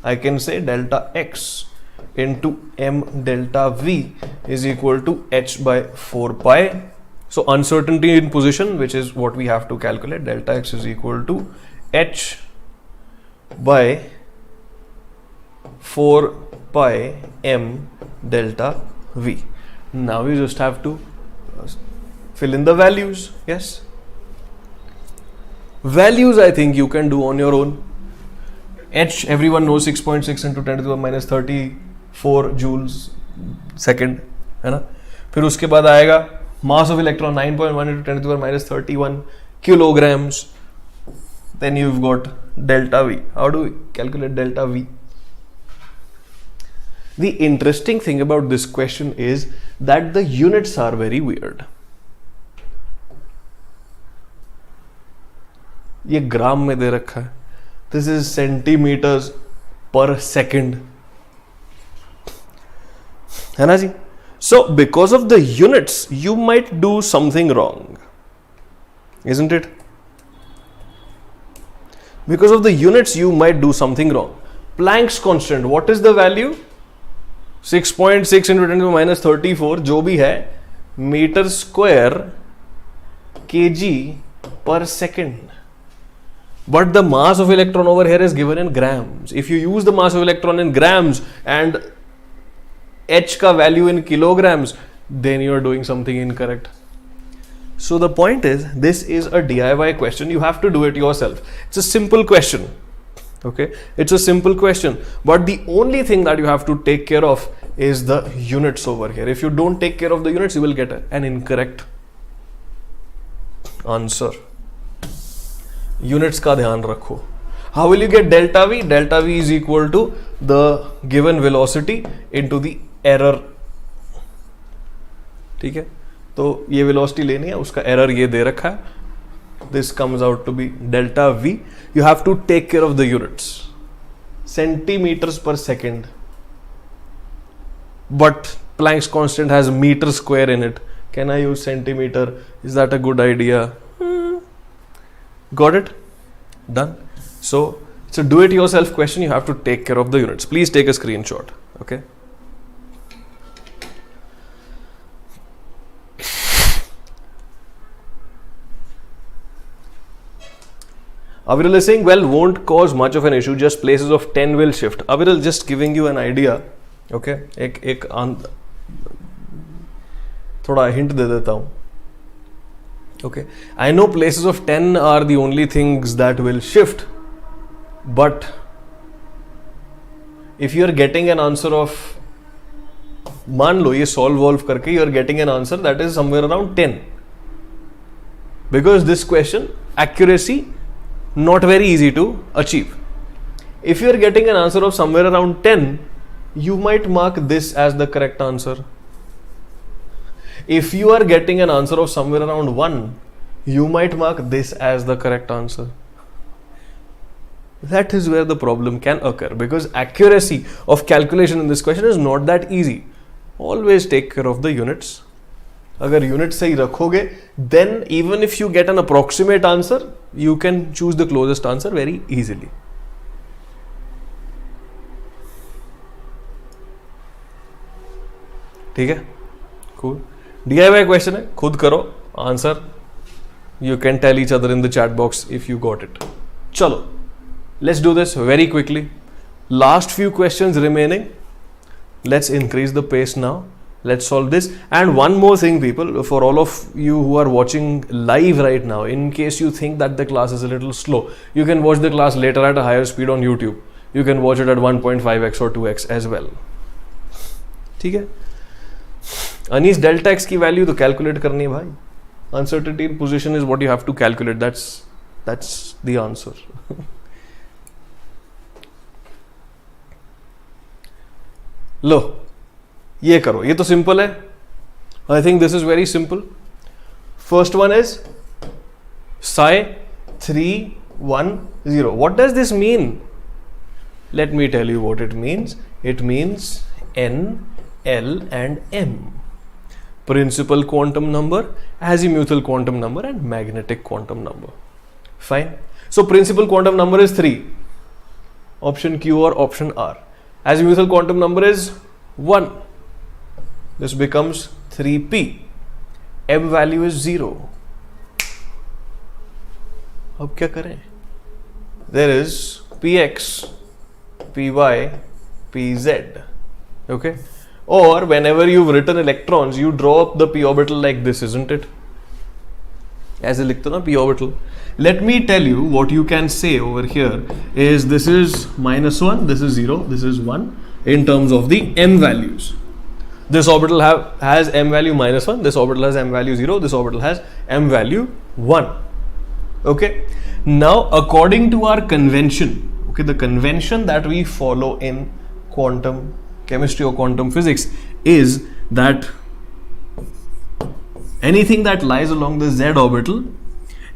I can say delta x into m delta v is equal to h by 4 pi. So uncertainty in position, which is what we have to calculate, delta x is equal to h by 4 pi m delta v. Now we just have to fill in the values. Yes, values I think you can do on your own. H everyone knows 6.6 into 10 to the power minus 34 joules second, है ना. फिर उसके बाद आएगा mass of electron 9.1 into 10 to the power minus 31 kilograms. Then you've got delta V. How do we calculate delta V? The interesting thing about this question is that the units are very weird. ये ग्राम में दे रखा है. This is centimeters per second. है ना जी? So because of the units, you might do something wrong, isn't it? Because of the units, you might do something wrong. Planck's constant, what is the value? 6.6 into 10 to the minus 34, जो भी है, meter square kg per second. But the mass of electron over here is given in grams. If you use the mass of electron in grams and h ka value in kilograms, then you are doing something incorrect. So the point is, this is a DIY question. You have to do it yourself. It's a simple question. Okay, it's a simple question, but the only thing that you have to take care of is the units over here. If you don't take care of the units, you will get an incorrect answer. Units का ध्यान रखो. How will you get delta V? Delta V is equal to the given velocity into the error. ठीक है, तो ये velocity लेनी है, उसका error ये दे रखा है. This comes out to be delta V. You have to take care of the units. Centimeters per second. But Planck's constant has meter square in it. Can I use centimeter? Is that a good idea? Got it? Done. So it's a do it yourself question. You have to take care of the units. Please take a screenshot. Okay. Aviral is saying, well, won't cause much of an issue, just places of 10 will shift. Aviral, just giving you an idea. Okay, एक थोड़ा hint दे देता हूँ. Okay, I know places of 10 are the only things that will shift, but if you are getting an answer of, मान लो ये solve करके you are getting an answer that is somewhere around 10, because this question accuracy not very easy to achieve. If you are getting an answer of somewhere around 10, you might mark this as the correct answer. If you are getting an answer of somewhere around 1, you might mark this as the correct answer. That is where the problem can occur, because accuracy of calculation in this question is not that easy. Always take care of the units. अगर unit सही रखोगे, then even if you get an approximate answer, you can choose the closest answer very easily. ठीक है, cool. DIY question है, खुद करो answer. You can tell each other in the chat box if you got it. चलो, let's do this very quickly. Last few questions remaining. Let's increase the pace now. Let's solve this. And one more thing, people, for all of you who are watching live right now, in case you think that the class is a little slow, you can watch the class later at a higher speed on YouTube. You can watch it at 1.5x or 2x as well. ठीक है? Anis, delta x की value तो calculate करनी है भाई. Uncertainty in position is what you have to calculate. That's the answer. लो, ये करो, ये तो सिंपल है. I think this is very simple. First one is psi 310. What does this mean? Let me tell you what it means. It means n, l and m. Principal quantum number, azimuthal quantum number and magnetic quantum number. Fine. So principal quantum number is 3. Option Q or option R. Azimuthal quantum number is 1. This becomes 3p. M value is 0. अब क्या करें? There is px, py, pz. Okay? Or whenever you've written electrons, you draw up the p orbital like this, isn't it? ऐसे लिखते हो ना p orbital. Let me tell you what you can say over here is this is -1, this is 0, this is 1 in terms of the m values. This orbital has m value -1, this orbital has m value 0, this orbital has m value 1. Okay. Now according to our convention, okay, the convention that we follow in quantum chemistry or quantum physics is that anything that lies along the z orbital,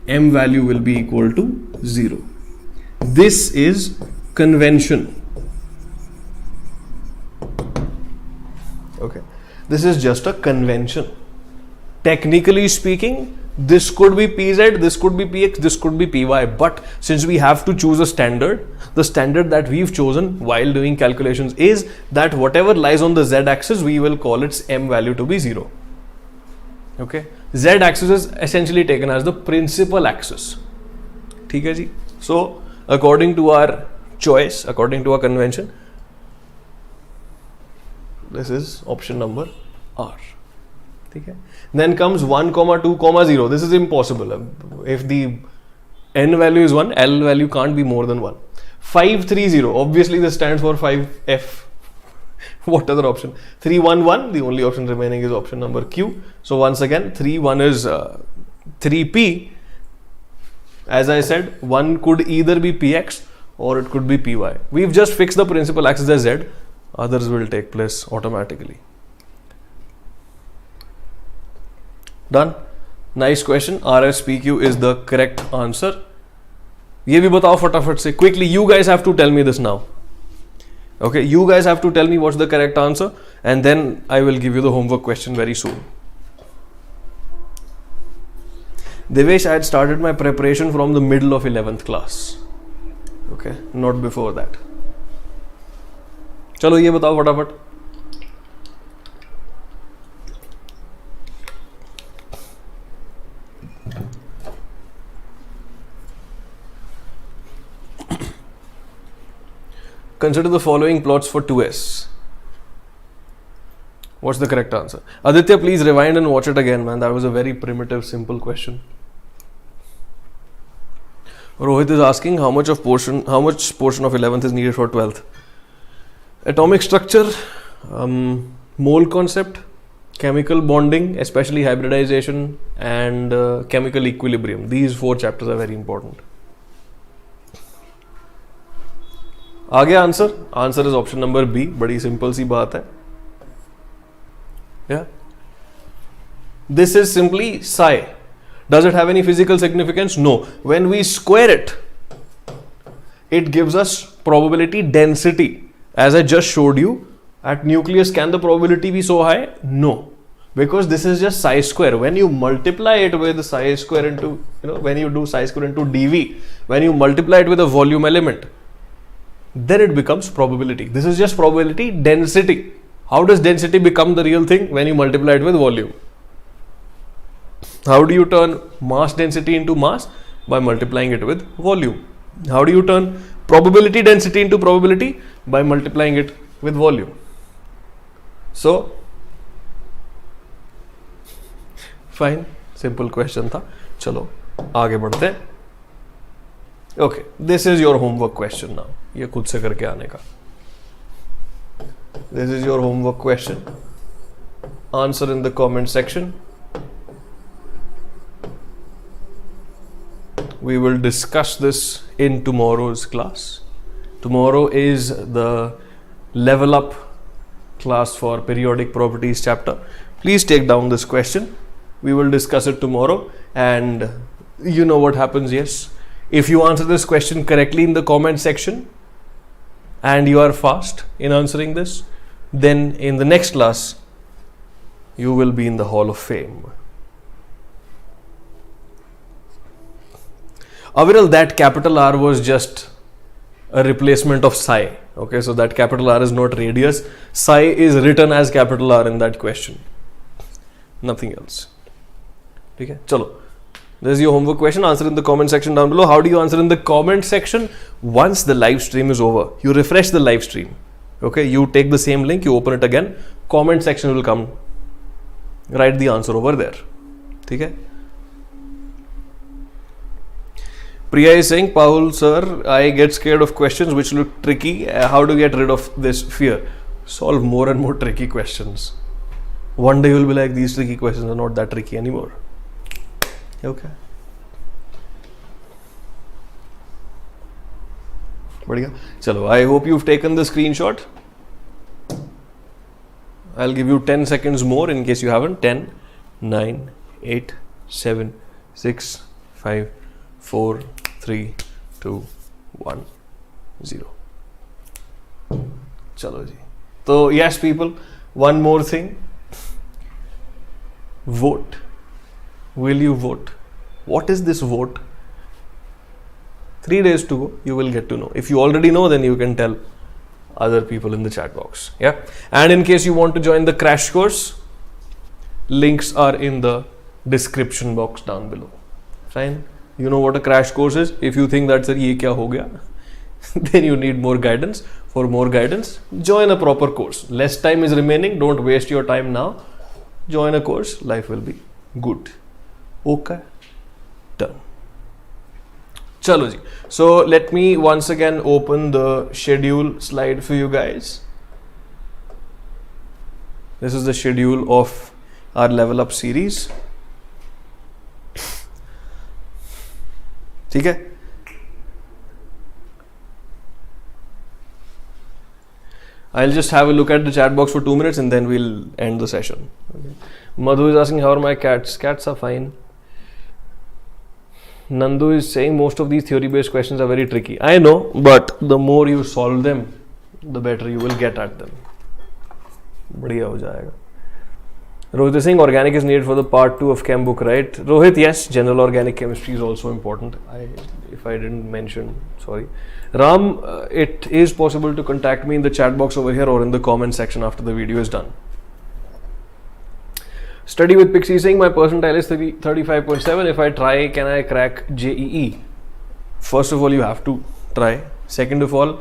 m value will be equal to 0. This is convention. Okay, this is just a convention. Technically speaking, this could be pz, this could be px, this could be py, but since we have to choose a standard, the standard that we've chosen while doing calculations is that whatever lies on the z axis, we will call its m value to be 0. Okay, z axis is essentially taken as the principal axis. ठीक है जी. So according to our choice, according to our convention, this is option number R. ठीक है. Then comes 1, 2, 0. This is impossible. If the n value is 1, l value can't be more than 1. 530. Obviously this stands for 5f. What other option? 311. The only option remaining is option number Q. So once again, 1 is 3p. As I said, 1 could either be px or it could be py. We've just fixed the principal axis as z. Others will take place automatically. Done. Nice question. RSPQ is the correct answer. ये भी बताओ फटाफट से. Quickly, you guys have to tell me this now. Okay, you guys have to tell me what's the correct answer, and then I will give you the homework question very soon. Devesh, I had started my preparation from the middle of 11th class. Okay, not before that. चलो ये बताओ फटाफट. Consider the following plots for 2s. What's the correct answer? Aditya, please rewind and watch it again, man. That was a very primitive, simple question. Rohit is asking how much portion of 11th is needed for 12th. Atomic structure, mole concept, chemical bonding, especially hybridization, and chemical equilibrium. These 4 chapters are very important. आगे answer is option number B. बड़ी simple सी बात है. Yeah, this is simply psi. Does it have any physical significance? No. When we square it, it gives us probability density. As I just showed you, at nucleus, can the probability be so high? No, because this is just psi square. When you multiply it with psi square into, when you do psi square into dV, when you multiply it with a volume element, then it becomes probability. This is just probability density. How does density become the real thing? When you multiply it with volume. How do you turn mass density into mass? By multiplying it with volume. How do you turn probability density into probability? By multiplying it with volume. So, fine, simple question था. चलो आगे बढ़ते हैं. Okay, this is your homework question now. ये खुद से करके आने का. This is your homework question. Answer in the comment section. We will discuss this in tomorrow's class. Tomorrow is the level up class for periodic properties chapter. Please take down this question. We will discuss it tomorrow, and you know what happens. Yes, if you answer this question correctly in the comment section and you are fast in answering this, then in the next class you will be in the Hall of Fame. Aviral, that capital R was just a replacement of psi. Okay, so that capital R is not radius. Psi is written as capital R in that question. Nothing else. Okay, chalo. This is your homework question. Answer in the comment section down below. How do you answer in the comment section? Once the live stream is over, you refresh the live stream. Okay, you take the same link, you open it again. Comment section will come. Write the answer over there. Okay. Priya is saying, Pahul sir, I get scared of questions which look tricky. How to get rid of this fear? Solve more and more tricky questions. One day you will be like, these tricky questions are not that tricky anymore. Okay. बढ़िया. चलो, I hope you've taken the screenshot. I'll give you 10 seconds more in case you haven't. 10, 9, 8, 7, 6, 5, 4, 3, 2, 1, 0. चलो जी. So yes people, one more thing. Vote. Will you vote? What is this vote? 3 days to go, you will get to know. If you already know, then you can tell other people in the chat box. Yeah. And in case you want to join the crash course, links are in the description box down below. Fine. You know what a crash course is. If you think that sir ye kya ho gaya, then you need more guidance. For more guidance, join a proper course. Less time is remaining. Don't waste your time now. Join a course. Life will be good. Okay. Done. Chalo ji. So let me once again open the schedule slide for you guys. This is the schedule of our level up series. ठीक है. I'll just have a look at the chat box for 2 minutes and then we'll end the session. Okay. Madhu is asking, how are my cats? Cats are fine. Nandu is saying most of these theory based questions are very tricky. I know, but the more you solve them, the better you will get at them. बढ़िया हो जाएगा. Rohit is saying organic is needed for the part 2 of Chem book, right? Rohit, yes, general organic chemistry is also important. If I didn't mention, sorry. Ram, it is possible to contact me in the chat box over here or in the comment section after the video is done. Study with Pixie saying my percentile is 35.7. If I try, can I crack JEE? First of all, you have to try. Second of all,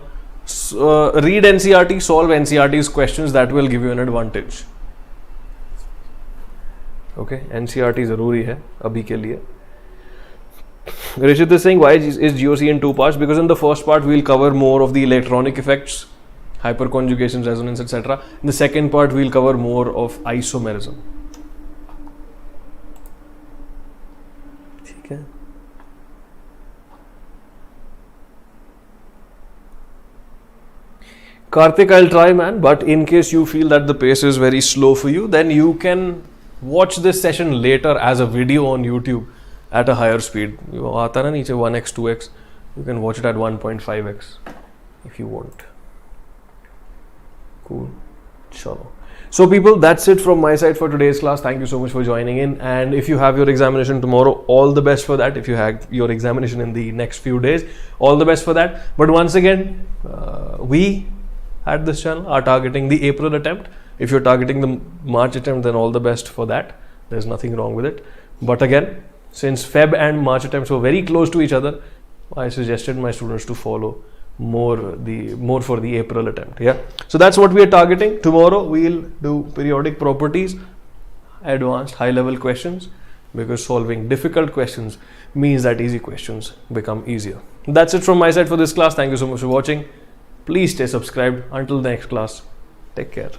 read NCERT, solve NCERT's questions. That will give you an advantage. Okay, NCERT ज़रूरी है अभी के लिए. Rishit is saying why is GOC in two parts? Because in the first part we'll cover more of the electronic effects, hyperconjugation, resonance, etc. In the second part we'll cover more of isomerism. ठीक है. Karthik, I'll try, man, but in case you feel that the pace is very slow for you, then you can watch this session later as a video on YouTube at a higher speed. You aata na niche 1x, 2x. You can watch it at 1.5x if you want. Cool. Chalo. So people, that's it from my side for today's class. Thank you so much for joining in. And if you have your examination tomorrow, all the best for that. If you have your examination in the next few days, all the best for that. But once again, we at this channel are targeting the April attempt. If you're targeting the March attempt, then all the best for that. There's nothing wrong with it. But again, since Feb and March attempts were very close to each other, I suggested my students to follow more for the April attempt. Yeah. So that's what we are targeting. Tomorrow we'll do periodic properties, advanced high-level questions, because solving difficult questions means that easy questions become easier. That's it from my side for this class. Thank you so much for watching. Please stay subscribed. Until the next class, take care.